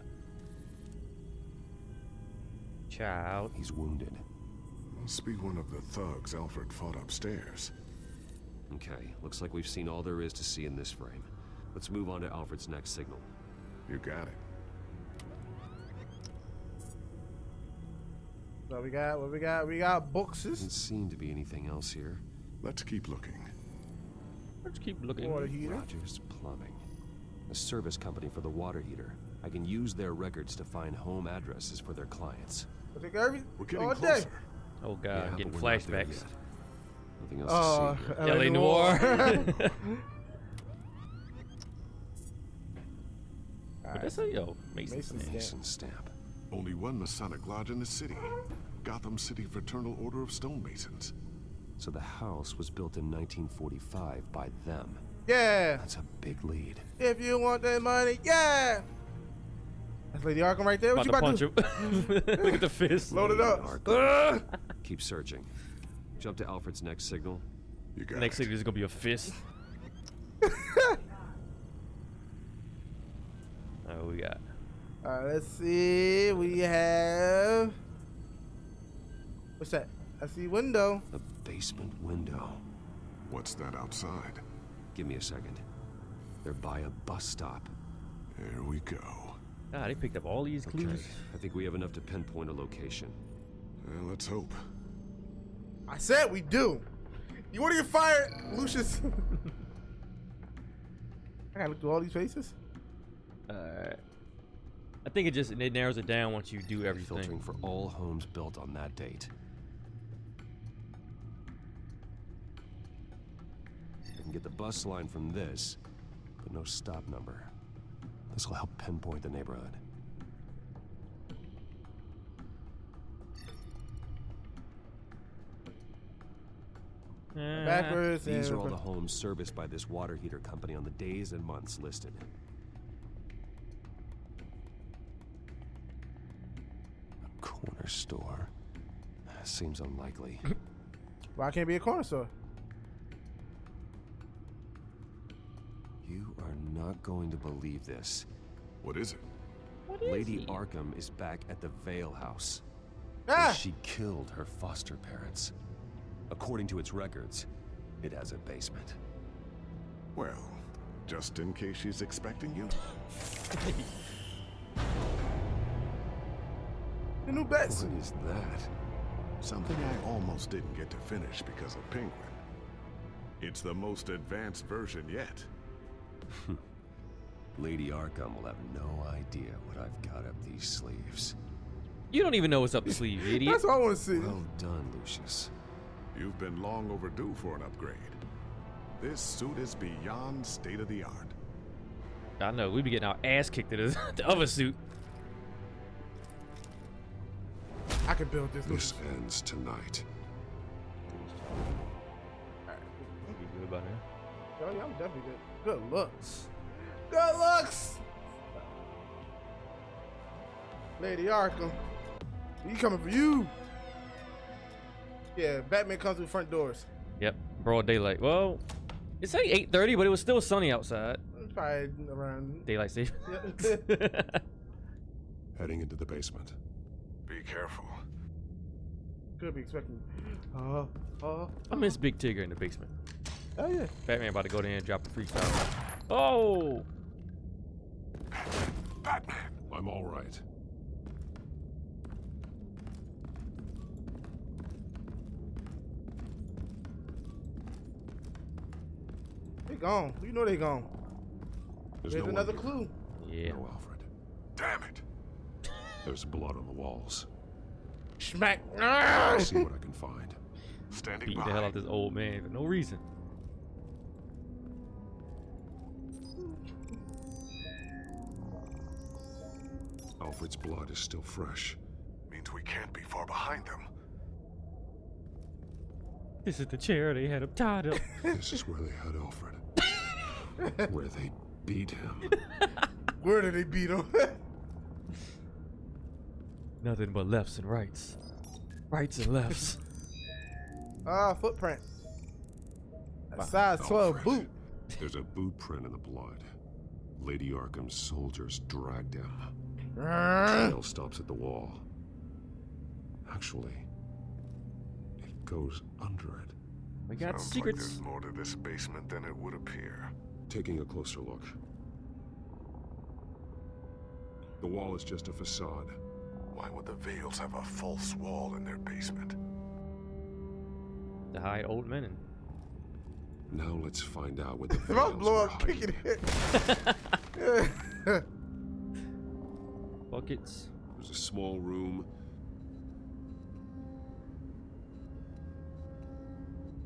Child. He's wounded. Must be one of the thugs Alfred fought upstairs. Okay, looks like we've seen all there is to see in this frame. Let's move on to Alfred's next signal. You got it. What we got? What we got? We got boxes. Doesn't seem to be anything else here. Let's keep looking. Let's keep looking. Water heater. Rogers Plumbing. A service company for the water heater. I can use their records to find home addresses for their clients. We're getting all closer. day. Oh God, Yeah, I'm getting but we're not there flashbacks. yet. Nothing else to see here. LA Noir. What did I say? Yo, Mason stamp. Only one Masonic lodge in the city. Gotham City Fraternal Order of Stonemasons. So the house was built in 1945 by them. Yeah. That's a big lead. If you want that money, yeah. That's Lady Arkham right there. What About you to about punch to him. Look at the fist. Load it up. Keep searching. Jump to Alfred's next signal. You got Next signal is gonna be a fist. Oh, we got. Let's see. We have. What's that? I see window. The basement window. What's that outside? Give me a second. They're by a bus stop. There we go. Ah, they picked up all these clues. Okay, I think we have enough to pinpoint a location. Well, let's hope. I said we do. You want to get fired, Lucius? I gotta look through all these faces. I think it narrows it down once you do everything. Filtering for all homes built on that date. I can get the bus line from this, but no stop number. This will help pinpoint the neighborhood. Backwards. These are all the homes serviced by this water heater company on the days and months listed. A corner store. Seems unlikely. Why can't it be a corner store? You are not going to believe this. What is it? Lady Arkham is back at the Vale House. Ah! She killed her foster parents. According to its records, it has a basement. Well, just in case she's expecting you. The new bets. What is that? Something I almost didn't get to finish because of Penguin. It's the most advanced version yet. Lady Arkham will have no idea what I've got up these sleeves. You don't even know what's up the sleeve, you idiot. That's what I want to see. Well done, Lucius. You've been long overdue for an upgrade. This suit is beyond state-of-the-art. I know, we be getting our ass kicked in the other suit. I can build this. This ends tonight. Be good by now. Oh, yeah, I'm definitely good. Good looks. Good looks! Lady Arkham. He coming for you. Yeah, Batman comes through front doors. Yep, broad daylight. Well, it's like 8:30, but it was still sunny outside. It's probably around Daylight safe. Heading into the basement. Be careful. Could be expecting. I miss Big Tigger in the basement. Oh yeah. Batman about to go there and drop a freestyle. Oh! Batman! I'm all right. They gone. You know they gone. There's no another one clue. Yeah. No, Alfred. Damn it! There's blood on the walls. Smack. I'll see what I can find. Standing Beat by. the hell out of this old man for no reason. Alfred's blood is still fresh. Means we can't be far behind them. This is the chair they had him tied up. This is where they had Alfred. Where they beat him. Where did they beat him? Nothing but lefts and rights. Rights and lefts. Footprint. A size 12 Alfred. boot. There's a boot print in the blood. Lady Arkham's soldiers dragged him. Trail stops at the wall. Actually, it goes under it. We got Sounds secrets. Like there's more to this basement than it would appear. Taking a closer look. The wall is just a facade. Why would the Vales have a false wall in their basement? To hide old men. And Now let's find out what the If I Vales blow were up, hiding. kicking it. buckets. There's a small room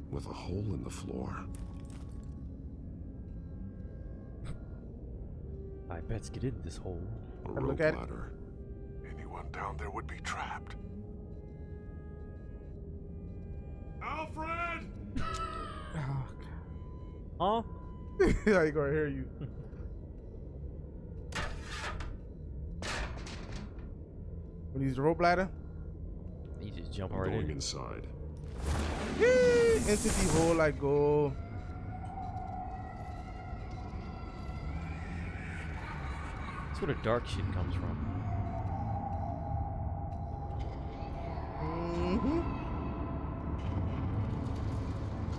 with a hole in the floor. I bet's get in this hole. A Have a rope look at it. ladder. Anyone down there would be trapped. Alfred! Huh? Yeah, he gonna hear you. When he's the rope ladder. He just jumped I'm right going in. inside. Entity hole, I go. That's where the dark shit comes from.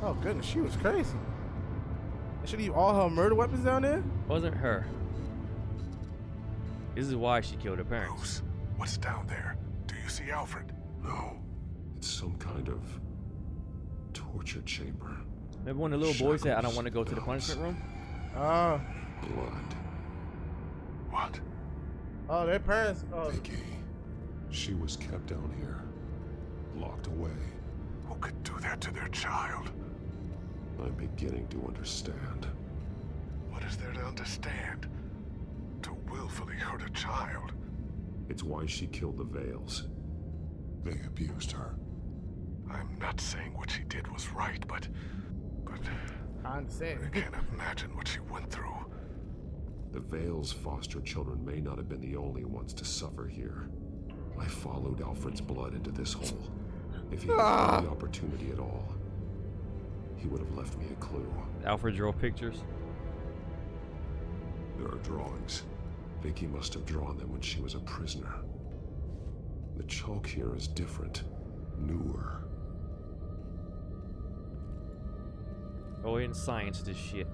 Oh goodness, she was crazy. And she leave all her murder weapons down there? Wasn't her. This is why she killed her parents. Bruce, what's down there? Do you see Alfred? No. It's some kind of torture chamber. Remember when the little boy said, I don't want to go to the punishment room? Oh. Blood. What? Oh, their parents. Oh. Vicky. She was kept down here. Locked away. Who could do that to their child? I'm beginning to understand. What is there to understand? To willfully hurt a child? It's why she killed the Vales. They abused her. I'm not saying what she did was right, but I understand. I can't imagine what she went through. The Vales' foster children may not have been the only ones to suffer here. I followed Alfred's blood into this hole. If he had the opportunity at all, he would have left me a clue. Alfred drew pictures. There are drawings. Vicky must have drawn them when she was a prisoner. The chalk here is different, newer. Go ahead and science this shit.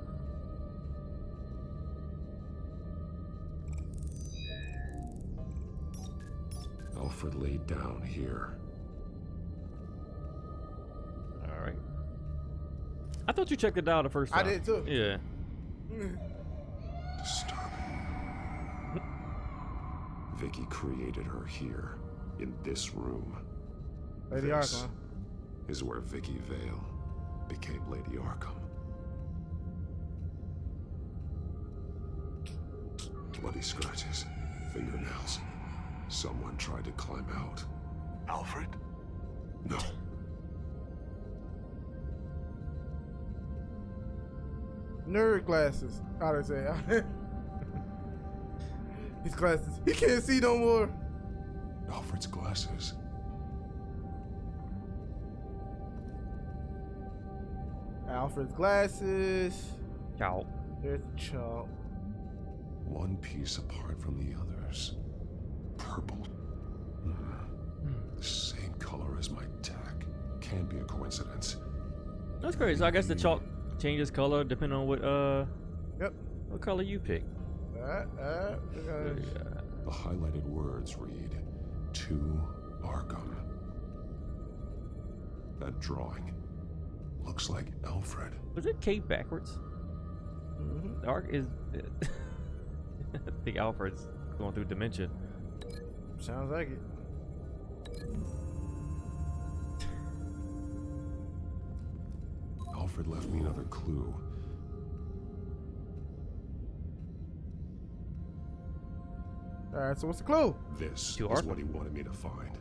Alfred laid down here. All right. I thought you checked it out the first time. I did too. Yeah. Disturbing. Vicky created her here, in this room. Lady Arkham. Is where Vicky Vale became Lady Arkham. Bloody scratches, fingernails. Someone tried to climb out. Alfred? No. Nerd glasses. How'd I say? His glasses. He can't see no more. Alfred's glasses. Alfred's glasses. Chalk. There's the chalk. One piece apart from the others. Purple. The same color as my tack. Can't be a coincidence. That's crazy. So I guess the chalk changes color depending on what what color you pick. The highlighted words read, "To Arkham." That drawing looks like Alfred. Was it Kate backwards? The arc is. I think Alfred's going through dementia. Sounds like it. Alfred left me another clue. Alright, so what's the clue? This is what he wanted me to find.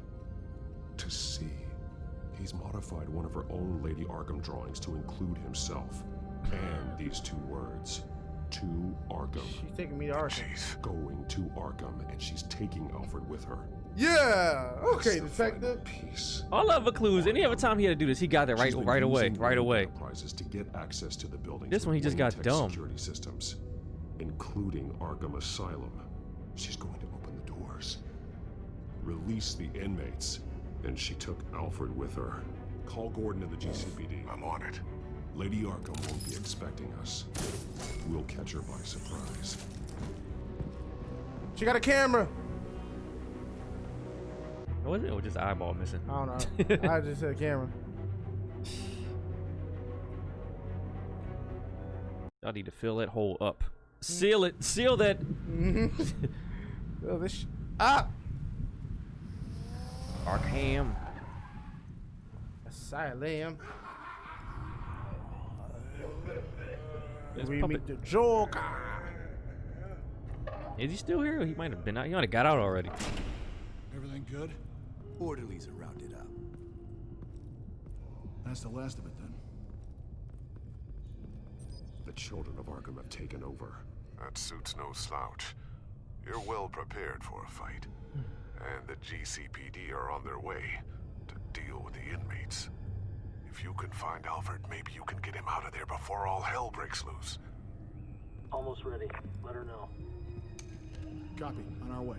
To see. He's modified one of her own Lady Arkham drawings to include himself. And these two words. To Arkham. She's taking me to Arkham. She's going to Arkham, and she's taking Alfred with her. Yeah! Okay, detective. I love the clues. Any other time he had to do this, he got it right away. To get access to the buildings. This one he just got dumb. Security systems, including Arkham Asylum. She's going to open the doors, release the inmates, and she took Alfred with her. Call Gordon and the GCPD. I'm on it. Lady Arkham won't be expecting us. We'll catch her by surprise. She got a camera. What was it? Or just eyeball missing? I don't know. I just said camera. I need to fill that hole up. Seal it. Seal that. Fill this up. Arkham. Asylum. There's We Puppet. meet the Joker. Is he still here? He might have been out. He might have got out already. Everything good? Orderlies are rounded up. That's the last of it then. The children of Arkham have taken over. That suit's no slouch. You're well prepared for a fight. And the GCPD are on their way to deal with the inmates. If you can find Alfred, maybe you can get him out of there before all hell breaks loose. Almost ready. Let her know. Copy. On our way.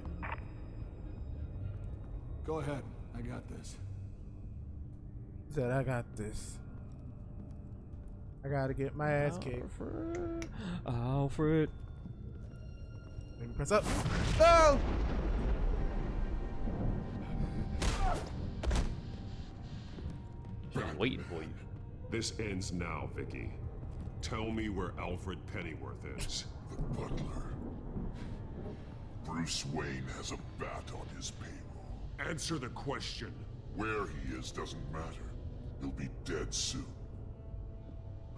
Go ahead. I got this. Said I got this. I gotta get my ass kicked. Alfred. Let me press up. Oh! Just waiting for you. This ends now, Vicky. Tell me where Alfred Pennyworth is. The butler. Bruce Wayne has a bat on his payroll. Answer the question. Where he is doesn't matter. He'll be dead soon.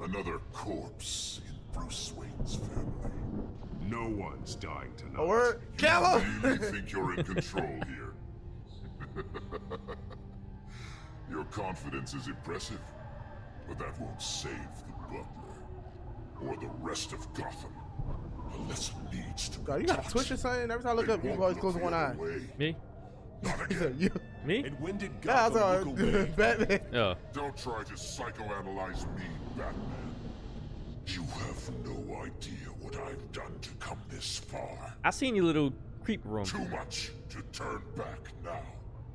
Another corpse in Bruce Wayne's family. No one's dying tonight. A word. Kill him! You really think you're in control here? Your confidence is impressive, but that won't save the butler or the rest of Gotham. A lesson needs to God, you got a twitch or something? Every time I look up, you always close one eye. Me? You. Me? And when did Nah, I Gotham was look away? Batman. Yeah. Don't try to psychoanalyze me, Batman. You have no idea what I've done to come this far. I seen your little creep room. Too much to turn back now.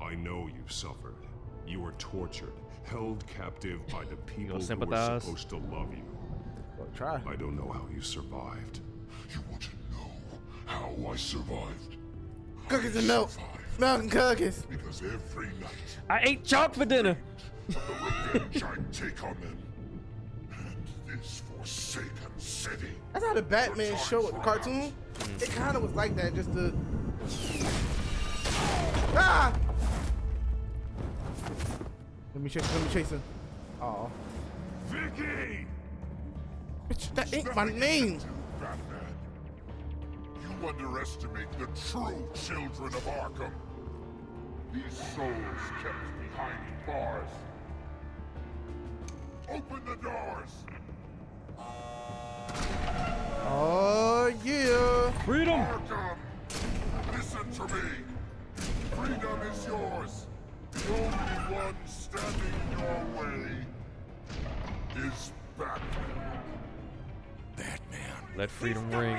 I know you've suffered. You were tortured, held captive by the people who were sympathize? supposed to love you. Well, try. I don't know how you survived. You want to know how I survived? Cookies and milk. Milk and cookies. Because every night I ate chalk for dinner. the revenge I take on them. And this forsaken city. That's how the Batman show, the cartoon. It kind of was like that, just to. Ah! Let me chase him. Aw. Vicky! Bitch, that ain't my name. Batman. You underestimate the true children of Arkham. These souls kept behind bars. Open the doors! Oh, yeah. Freedom! Arkham! Listen to me! Freedom is yours! The only one standing in your way is Batman. Batman. Let freedom ring.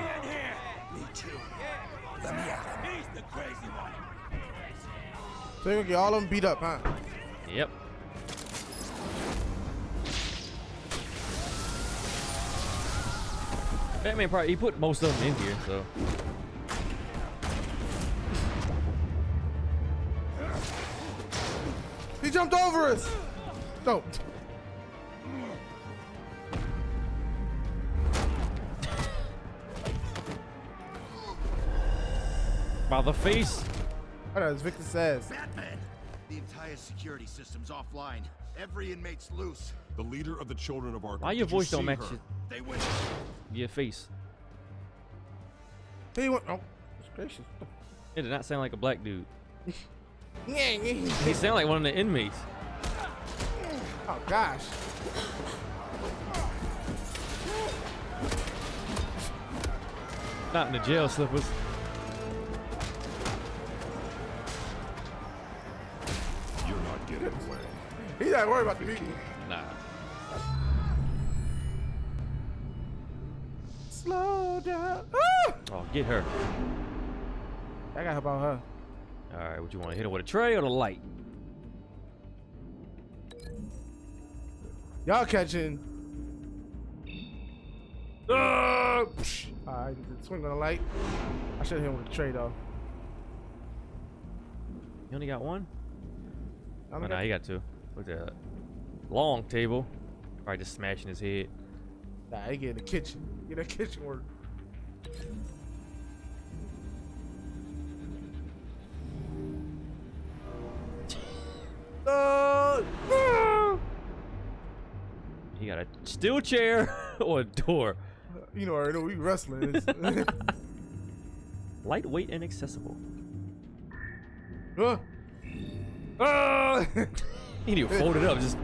Me too. Let me at him. He's the crazy one. So you're gonna get all of them beat up, huh? Yep. Batman probably he put most of them in here, so. He jumped over us. Don't. By the face. I know, as Victor says. Batman! The entire security system's offline. Every inmate's loose. The leader of the children of Arkham. Why your did you voice don't see match her? it? They win. Your face. He went. Oh, it's gracious. It did not sound like a black dude. Yeah. He sounded like one of the inmates. Oh gosh. Not in the jail slippers. You're not getting away. He's not worried about the meeting. Nah. Slow down. Ah! Oh, get her. I gotta help out her. All right, what you want to hit her with a tray or the light? Y'all catching. Alright, swing on the light. I should hit him with a tray though. You only got one? I Oh, only nah, he got two. With the long table. Probably just smashing his head. Nah, he get in the kitchen. Get that kitchen work. He got a steel chair or a door. You know, I know we wrestling. Lightweight and accessible. He need to fold it up. Just.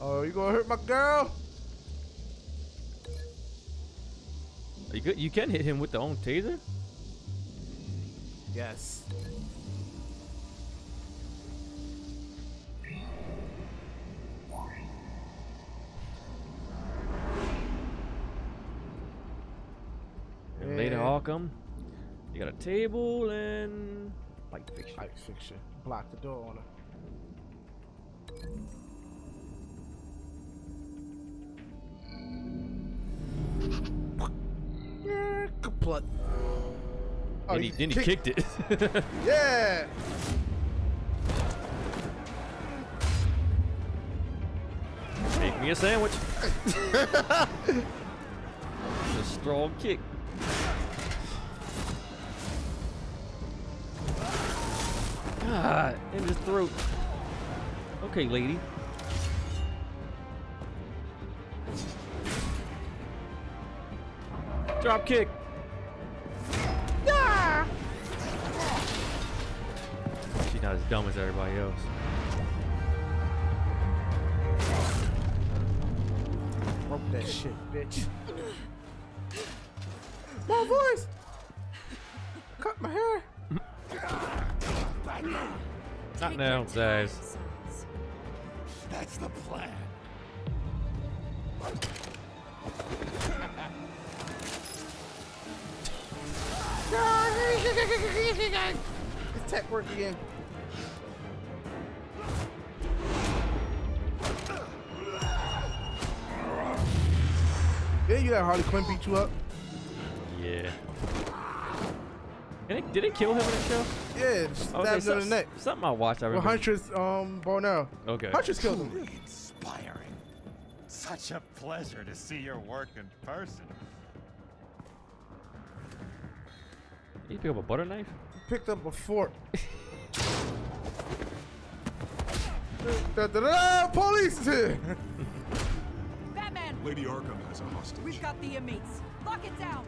Oh, you gonna hurt my girl? You can hit him with the own taser. Yes. And later, Arkham. You got a table and light fixture. Light fixture. Block the door on her. Kaput. Oh, Then he kicked it. Yeah. Make me a sandwich. A strong kick. God, in his throat. Okay, lady. Drop kick. Yeah. She's not as dumb as everybody else. Rope that shit, bitch. My voice. Cut my hair. Not now, guys. That's the plan. It's tech work again. Yeah, you let Harley Quinn beat you up. Yeah. Did it kill him in the show? Yeah, stabbed him in the neck. Something I watched. I Well, remember. Huntress, bow and arrow. Okay. Huntress killed him. Truly inspiring. Such a pleasure to see your work in person. You pick up a butter knife? Picked up a fork. Police is here. Batman! Lady Arkham has a hostage. We've got the inmates. Lock it down.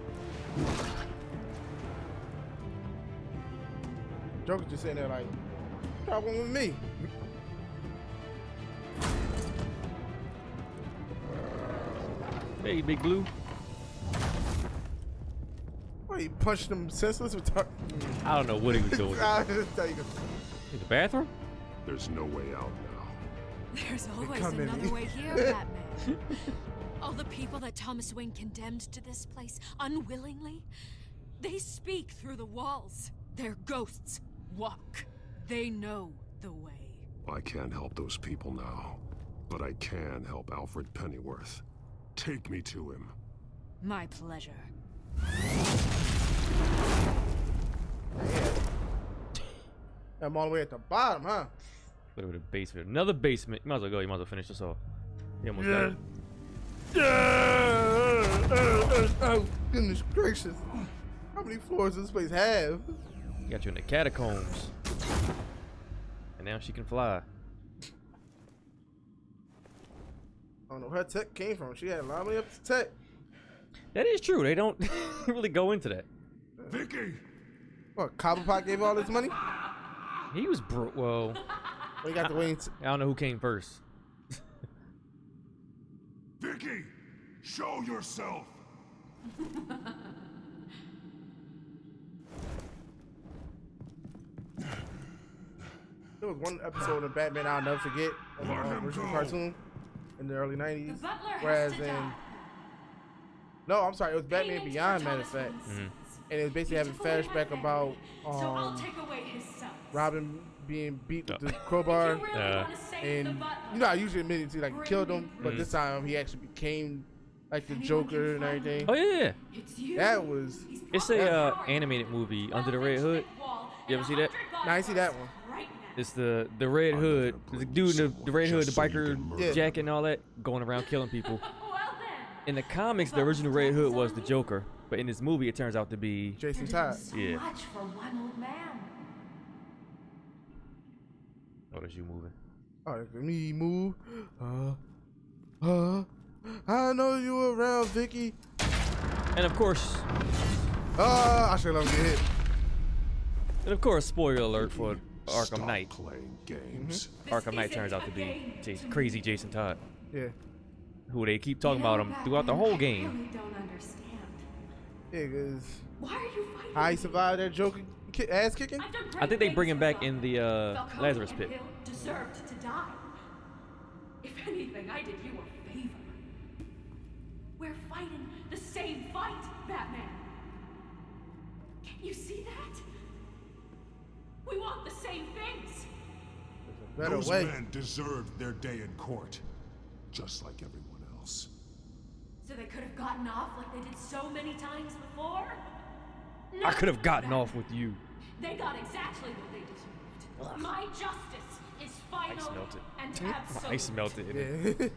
Joker's just sitting there like, talking with me. Hey, Big Blue. Wait, he punched him senseless? I don't know what he was doing. I'll just tell you. In the bathroom? There's no way out now. There's always come in. another way here, Batman. All the people that Thomas Wayne condemned to this place unwillingly, they speak through the walls. Their ghosts walk. They know the way. I can't help those people now, but I can help Alfred Pennyworth. Take me to him. My pleasure. I'm all the way at the bottom, huh? Go to the basement. Another basement. You might as well go. You might as well finish this off. You almost got it. Oh, goodness gracious. How many floors does this place have? Got you in the catacombs. And now she can fly. I don't know where her tech came from. She had a lot of money up to tech. That is true. They don't really go into that. Vicky! What, Cobblepot gave all this money? He was broke. Well, he got the wings. I don't know who came first. Vicky! Show yourself! There was one episode of Batman I'll never forget, of the original cartoon in the early 90s. Whereas in... No, I'm sorry, it was Batman Beyond, matter of fact. And it was basically having flashback about Robin being beat with the crowbar. And, you know, I usually admit it to, like, killed him, but this time he actually became, like, the Joker and everything. Oh, yeah. That was... It's a animated movie, Under the Red Hood. You ever see that? No, I see that one. It's the Red Hood, the dude in the Red Hood, the biker jacket and all that, going around killing people. In the comics, the original Red Hood was the Joker, but in this movie, it turns out to be Jason Todd. Yeah. Much for one old man. Oh, that's you moving. All right, let me move. I know you were around, Vicky. And of course, I should let him get hit. And of course, spoiler alert for Arkham Knight. Playing games. Arkham Knight turns out to be crazy Jason Todd. Yeah. Who they keep talking about him throughout the whole game. Yeah, because Why are you fighting? how he survived that Joker ass kicking? I think they bring him back in the Lazarus Pit. Deserved to die. If anything, I did you a favor. We're fighting the same fight, Batman. Can you see that? We want the same things. Those men deserved their day in court, just like everyone else. So they could have gotten off like they did so many times before? No, I could have gotten off with you. They got exactly what they deserved. Ugh. My justice is final Ice melted. and absolute. Ice melted.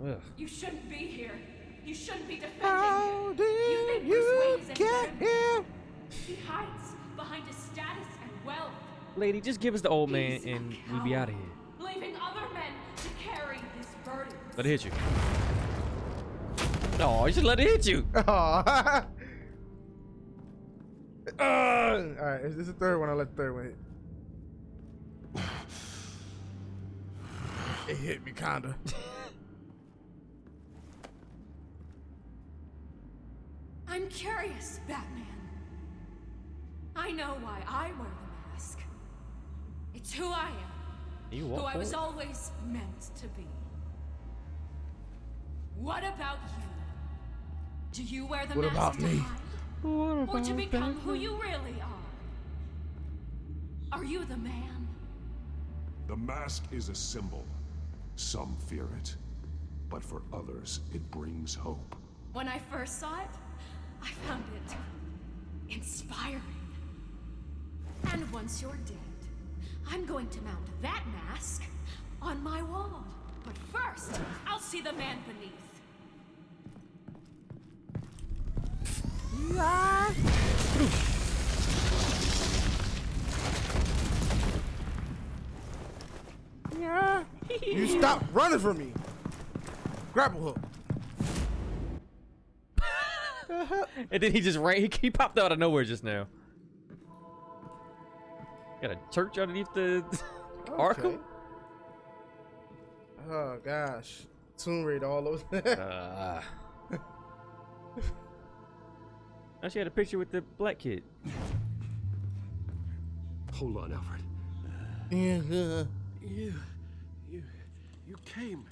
Ugh. You shouldn't be here. You shouldn't be defending How him. did You think you Bruce Wayne is any get better? here? He hides behind his status and wealth, Lady, just give us the old man and we'll be out of here. leaving other men to carry his burden. Let it hit you. No, you should let it hit you. Alright, is this the third one? I'll let the third one hit. It hit me, kinda. I'm curious, Batman. I know why I wear the mask. It's who I am. You Who walk I was forward? always meant to be. What about you? Do you wear the What mask about to me? hide? Or to become who you really are? Are you the man? The mask is a symbol. Some fear it, but for others, it brings hope. When I first saw it, I found it inspiring. And once you're dead, I'm going to mount that mask on my wall. But first, I'll see the man beneath. Yeah. You stop running from me. Grapple hook. And then he just ran. He popped out of nowhere just now. Got a church underneath the Arkham. Oh gosh, Tomb Raider all over. Now she had a picture with the black kid. Hold on, Alfred. Yeah. You came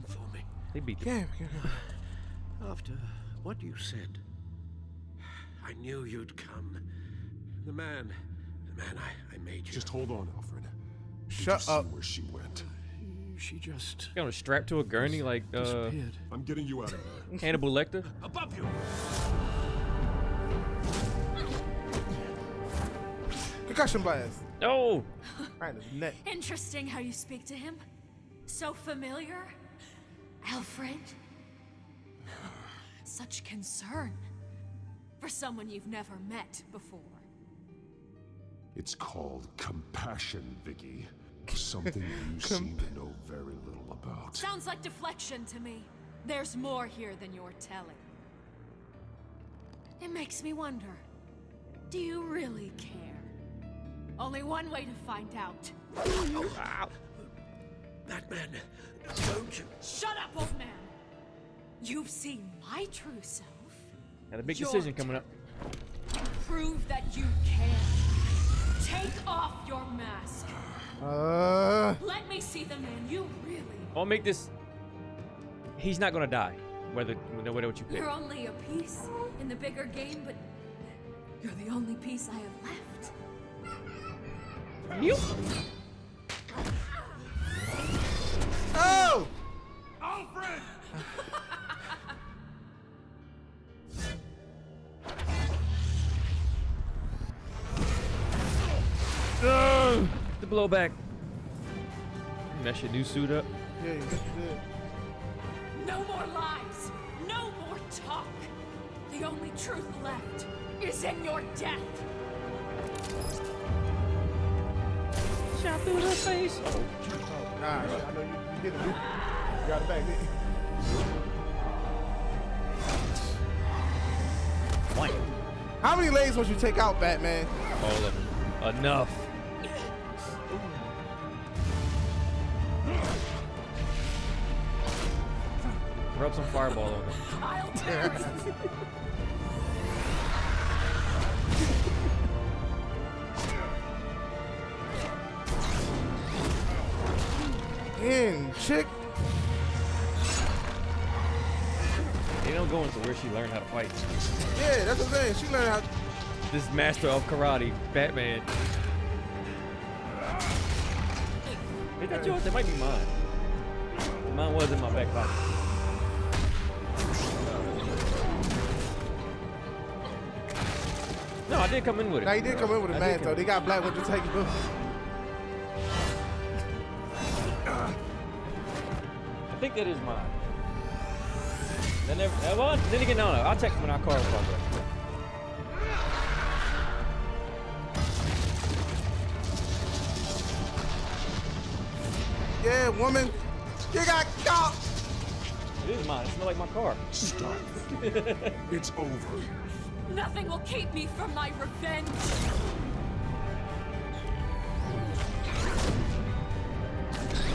for me. They beat the After what you said, I knew you'd come. The man I made you. Just hold on, Alfred. Shut up. Where she went. She just got him strapped to a gurney like disappeared. I'm getting you out of here. Hannibal Lecter. Above you. Concussion blast. No. Right in his neck. Interesting how you speak to him. So familiar. Alfred. Such concern for someone you've never met before. It's called compassion, Vicky. Something you seem to know very little about. Sounds like deflection to me. There's more here than you're telling. It makes me wonder, do you really care? Only one way to find out. Batman, don't you? Shut up, old man. You've seen my true self. Got a big decision coming up. Prove that you can. Take off your mask. Let me see the man you really are. I'll make this. He's not gonna die, no matter what you pick. You're only a piece in the bigger game, but you're the only piece I have left. You. Oh! Alfred! The blowback. Mess your new suit up. Yeah, you did. No more lies. No more talk. The only truth left is in your death. Shot through the face. Oh gosh, I know you did it. You got it back, didn't you? Blank. How many legs must you take out, Batman? All of them. Enough. Rub some fireball on it. I'll tear it. In, chick. They don't go into where she learned how to fight. Yeah, that's what I'm saying. She learned how. This master of karate, Batman. Is that yours? That might be mine. Mine was in my back pocket. No, I did come in with it. Now, you did come in with a man, though. They got black ones to take it. I think that is mine. Then again, no. I'll check when our car was parked. Yeah, woman. You got caught. It is mine. It smells like my car. Stop. It's over. Nothing will keep me from my revenge.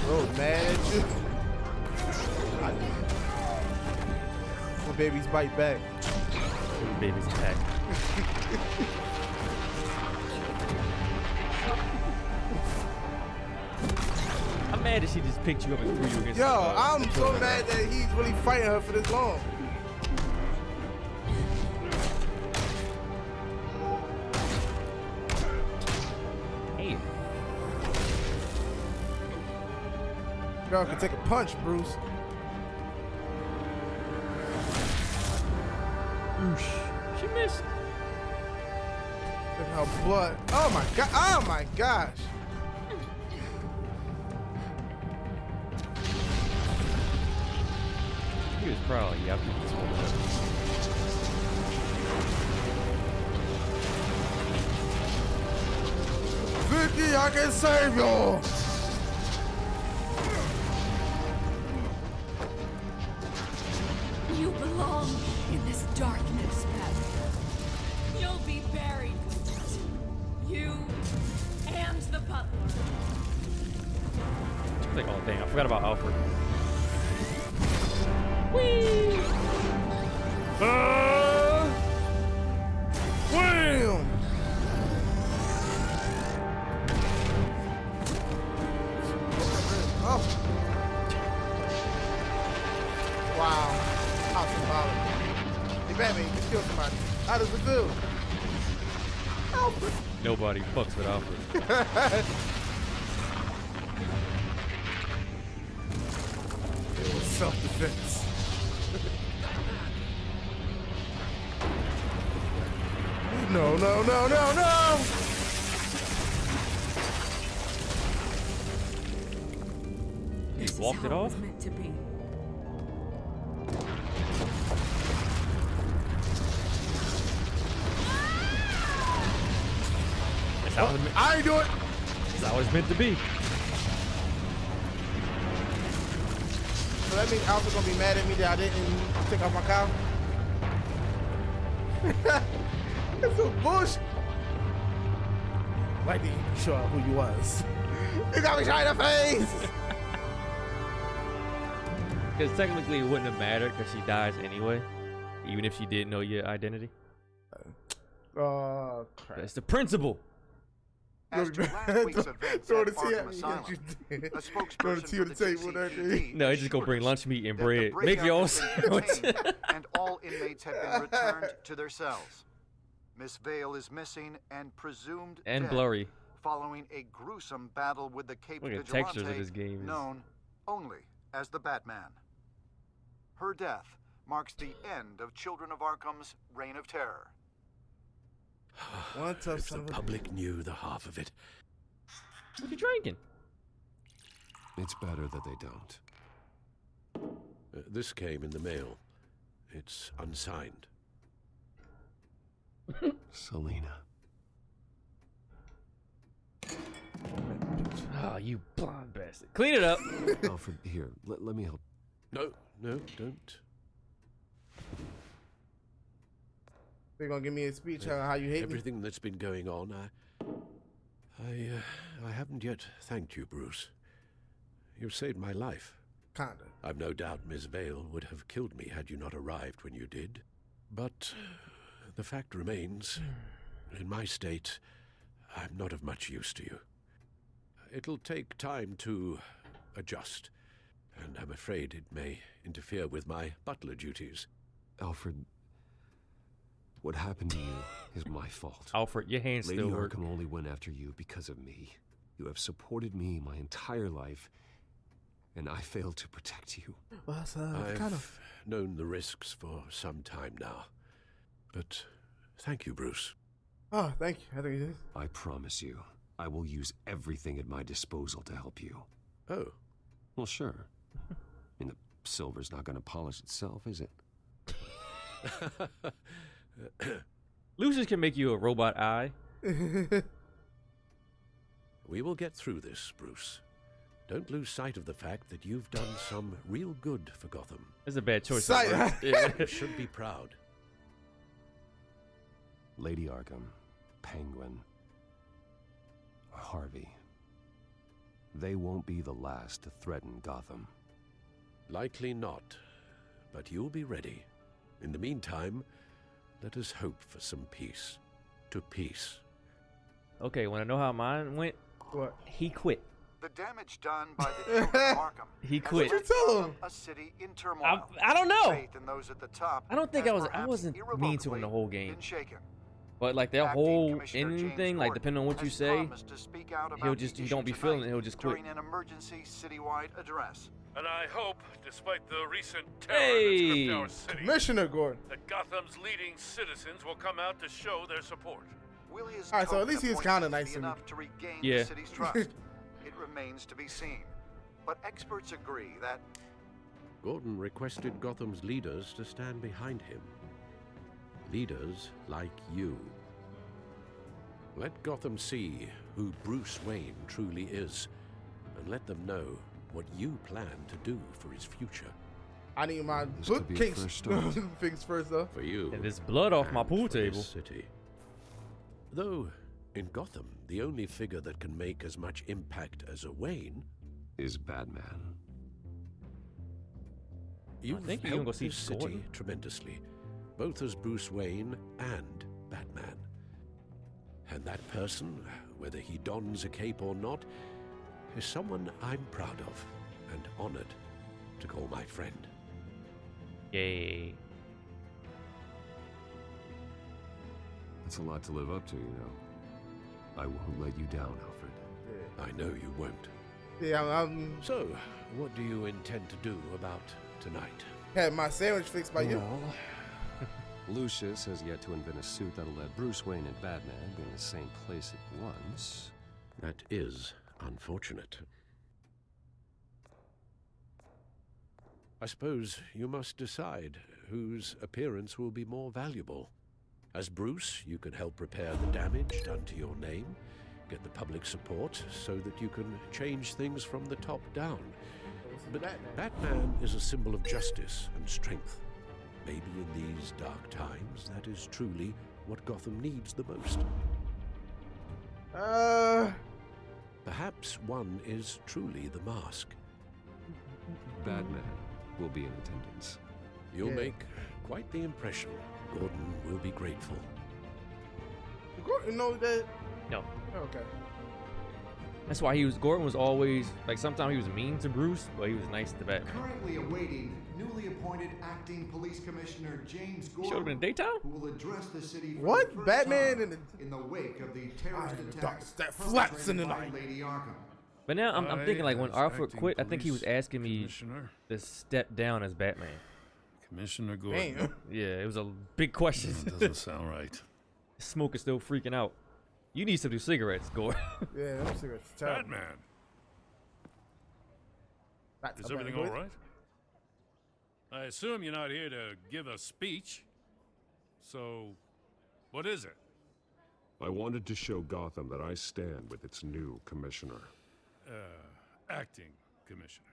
Oh, mad at you. When babies bite back. When babies attack. mad that she just picked you up and threw you against Yo, the I'm so mad that he's really fighting her for this long. Hey. Girl can take a punch, Bruce. She missed. Look at her blood. Oh my god. Oh my gosh. He was proud. Yeah, I'll keep this one. Vicky, I can save you. You belong in this darkness, Batman. You'll be buried with it. You and the butler. It's like, oh dang, I forgot about Alfred. Whee! Wham! Oh. Wow. How symbolic. Hey, Batman, you just killed somebody. How does it feel? Alfred. Nobody fucks with Alfred. It was self-defense. No, no, no, no, no! This is walked it how off? was meant to be. That's how it's meant. I ain't do it. That's how it's meant to be. So that means Alfred's gonna be mad at me that I didn't take off my cow? That's some bullshit. Why didn't you show who you was? You got me shot in the face! Because technically it wouldn't have mattered because she dies anyway, even if she didn't know your identity. Oh, crap. That's the principle. As to last week's events Throw at the tea at Arkham me. Asylum, You did. a Throw the spokesperson tea for on the table. GCPD No, he's just gonna bring lunch meat and that the bread. Make breakout your own has been sandwich. contained and all inmates have been returned to their cells. Miss Vale is missing and presumed And dead blurry. following a gruesome battle with the Cape Look at the Vigilante, textures of this game. known only as the Batman. Her death marks the end of Children of Arkham's reign of terror. One tough If son the of a public knew the half of it. What you drinking? It's better that they don't. This came in the mail. It's unsigned. Selena. Oh, you blonde bastard. Clean it up. Alfred, here, let me help. No, no, don't. They're gonna give me a speech on how you hate Everything that's been going on, I haven't yet thanked you, Bruce. You've saved my life. Kinda. I've no doubt Miss Vale would have killed me had you not arrived when you did. But the fact remains, in my state, I'm not of much use to you. It'll take time to adjust, and I'm afraid it may interfere with my butler duties. Alfred, what happened to you is my fault. Alfred, your hands Lady still work. Arkham only went after you because of me. You have supported me my entire life, and I failed to protect you. Well, that's I've kind of. known the risks for some time now. But thank you, Bruce. Oh, thank you. I think it is. I promise you, I will use everything at my disposal to help you. Oh. Well, sure. I mean, the silver's not going to polish itself, is it? Lucius can make you a robot eye. We will get through this, Bruce. Don't lose sight of the fact that you've done some real good for Gotham. That's a bad choice. You should be proud. Lady Arkham, Penguin, Harvey. They won't be the last to threaten Gotham. Likely not, but you'll be ready. In the meantime, let us hope for some peace. To peace. Okay, want to know how mine went? What? He quit. The damage done by the children of Arkham He has quit. left Gotham a city in turmoil. I don't know. Faith in those at the top I don't think has I wasn't perhaps mean to him the whole irrevocably game. been shaken. But like that Acting whole Commissioner ending James thing, like Gordon depending on what you has say, promised to speak out he about the don't be issue feeling it. tonight He'll just quit. during an emergency citywide address. And I hope, despite the recent terror Hey, that's gripped our city, Commissioner Gordon. that Gotham's leading citizens will come out to show their support. Will his All right, so at token least he was appointments kinda nice be to me. enough to regain Yeah. the city's trust? It remains to be seen. But experts agree that Gordon requested Gotham's leaders to stand behind him. Leaders like you. Let Gotham see who Bruce Wayne truly is, and let them know what you plan to do for his future. I need my This could be a bookcase fresh start. fixed first, though. For you. And there's blood off my and pool for this table. City. Though, in Gotham, the only figure that can make as much impact as a Wayne is Batman. You've think you're gonna go helped see this city Gordon. tremendously, both as Bruce Wayne and Batman. And that person, whether he dons a cape or not, is someone I'm proud of and honored to call my friend. Yay. That's a lot to live up to, you know. I won't let you down, Alfred. I know you won't. Yeah, I'm So, what do you intend to do about tonight? had my sandwich fixed by you. Lucius has yet to invent a suit that'll let Bruce Wayne and Batman be in the same place at once. That is unfortunate. I suppose you must decide whose appearance will be more valuable. As Bruce, you can help repair the damage done to your name, get the public support so that you can change things from the top down. But Batman is a symbol of justice and strength. Maybe in these dark times, that is truly what Gotham needs the most. Perhaps one is truly the mask. Batman will be in attendance. You'll make quite the impression. Gordon will be grateful. Gordon know that. No. Okay. That's why Gordon was always, like, sometimes he was mean to Bruce, but he was nice to Batman. currently awaiting newly appointed acting police commissioner James Showed up in the daytime? who will address the city for What? the first Batman time in the in the wake of the terrorist attacks that flaps in the perpetrated by night. Lady Arkham. But now I'm thinking, like, when as Alfred acting quit, I think he was police asking me commissioner. to step down as Batman. Commissioner Gordon. Damn. Yeah, it was a big question. Doesn't sound right. Smoke is still freaking out. You need some new cigarettes, Gordon. Yeah, them cigarettes. Terrible. Batman, That's is a bad everything all boy. right? I assume you're not here to give a speech. So, what is it? I wanted to show Gotham that I stand with its new commissioner. Acting commissioner.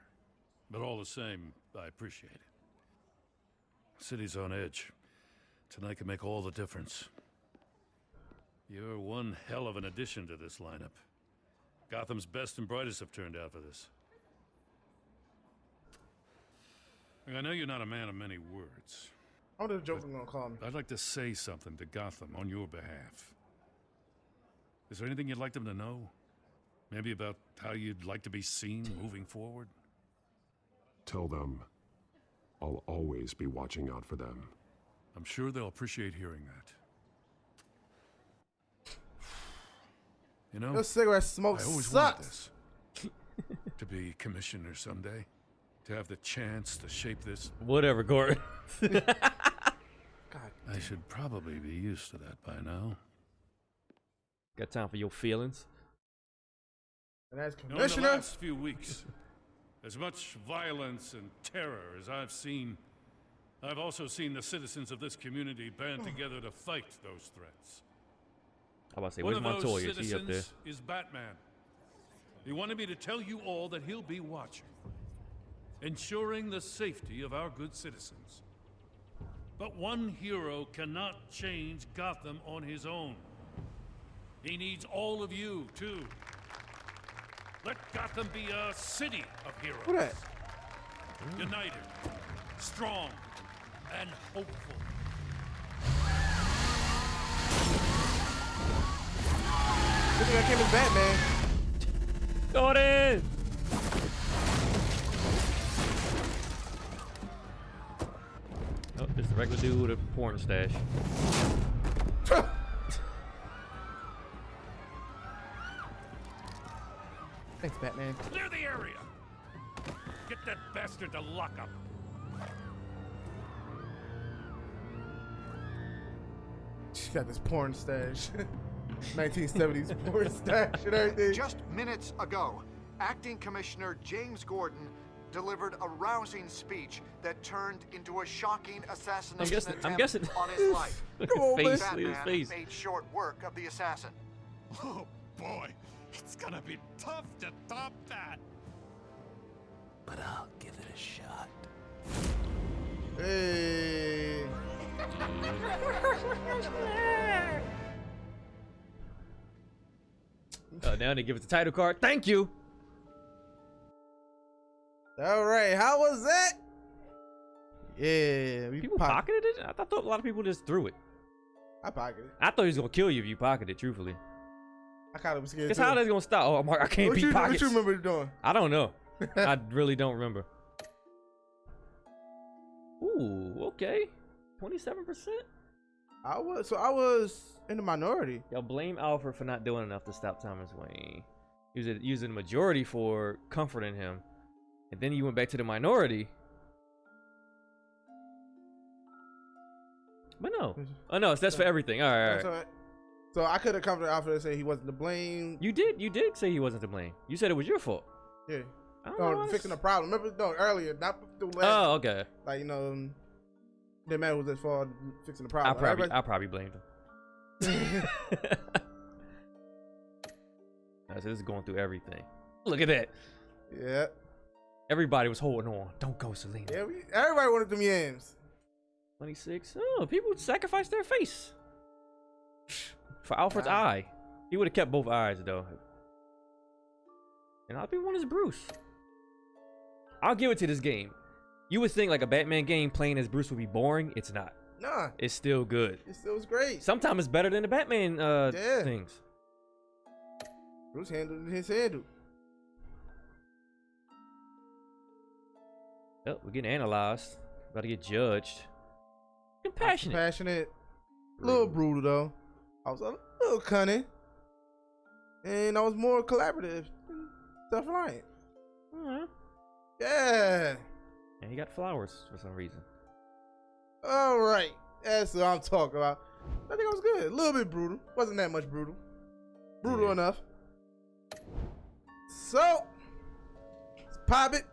But all the same, I appreciate it. City's on edge. Tonight can make all the difference. You're one hell of an addition to this lineup. Gotham's best and brightest have turned out for this. Look, I know you're not a man of many words. I wonder if Joker's gonna call me. I'd like to say something to Gotham on your behalf. Is there anything you'd like them to know? Maybe about how you'd like to be seen moving forward? Tell them I'll always be watching out for them. I'm sure they'll appreciate hearing that. You know, Your cigarette smoke I always wanted sucks. this. To be commissioner someday. To have the chance to shape this. Whatever, Gordon. God. I should probably be used to that by now. Got time for your feelings? And as You know, in the commissioner, last few weeks, as much violence and terror as I've seen, I've also seen the citizens of this community band together to fight those threats. How about to say, One where's of those Montoya? Is he up there? citizens is Batman. He wanted me to tell you all that he'll be watching, ensuring the safety of our good citizens. But one hero cannot change Gotham on his own. He needs all of you, too. Let Gotham be a city of heroes. who that? United, strong, and hopeful. Good thing I came as Batman. Gordon! Oh, it's the regular dude with a porn stash. Thanks, Batman. Clear the area! Get that bastard to lock up. She got this porn stash. 1970s porn stash and everything. Just minutes ago, Acting Commissioner James Gordon delivered a rousing speech that turned into a shocking assassination attempt on his life. Look at his face. Batman His face. made short work of the assassin. Oh boy, it's gonna be tough to top that. But I'll give it a shot. Hey. Oh, now they give us the title card. Thank you. All right, how was that? Yeah, we People pocketed it? I thought a lot of people just threw it. I pocketed it. I thought he was gonna kill you if you pocketed it, truthfully. I kind of was scared. Guess how that's gonna stop? Oh, Mark, I can't beat pockets. What you remember doing? I don't know. I really don't remember. Ooh, okay. 27%? I was in the minority. Y'all blame Alfred for not doing enough to stop Thomas Wayne. He was using the majority for comforting him. And then you went back to the minority. But no. Oh no, that's for everything. All right, all right. So I could have comforted Alfred and say he wasn't to blame. You did say he wasn't to blame. You said it was your fault. Yeah. No, fixing the problem. Remember, no, earlier, not the last. Oh, okay. Like, you know, the man was as far fixing the problem. I probably blamed him. So this is going through everything. Look at that. Yeah. Everybody was holding on. Don't go, Selena. Yeah, everybody wanted them yams. 26. Oh, people sacrificed their face for Alfred's eye. He would have kept both eyes though. And a lot of people want his Bruce. I'll give it to this game. You would think like a Batman game playing as Bruce would be boring. It's not. Nah. It's still good. It still was great. Sometimes it's better than the Batman things. Bruce handled his handle. Oh, we're getting analyzed. About to get judged. Compassionate. A little brutal though. I was a little cunning. And I was more collaborative. Self-reliant. Yeah. And he got flowers for some reason. All right. That's what I'm talking about. I think I was good. A little bit brutal. Wasn't that much brutal. Brutal enough. So, let's pop it.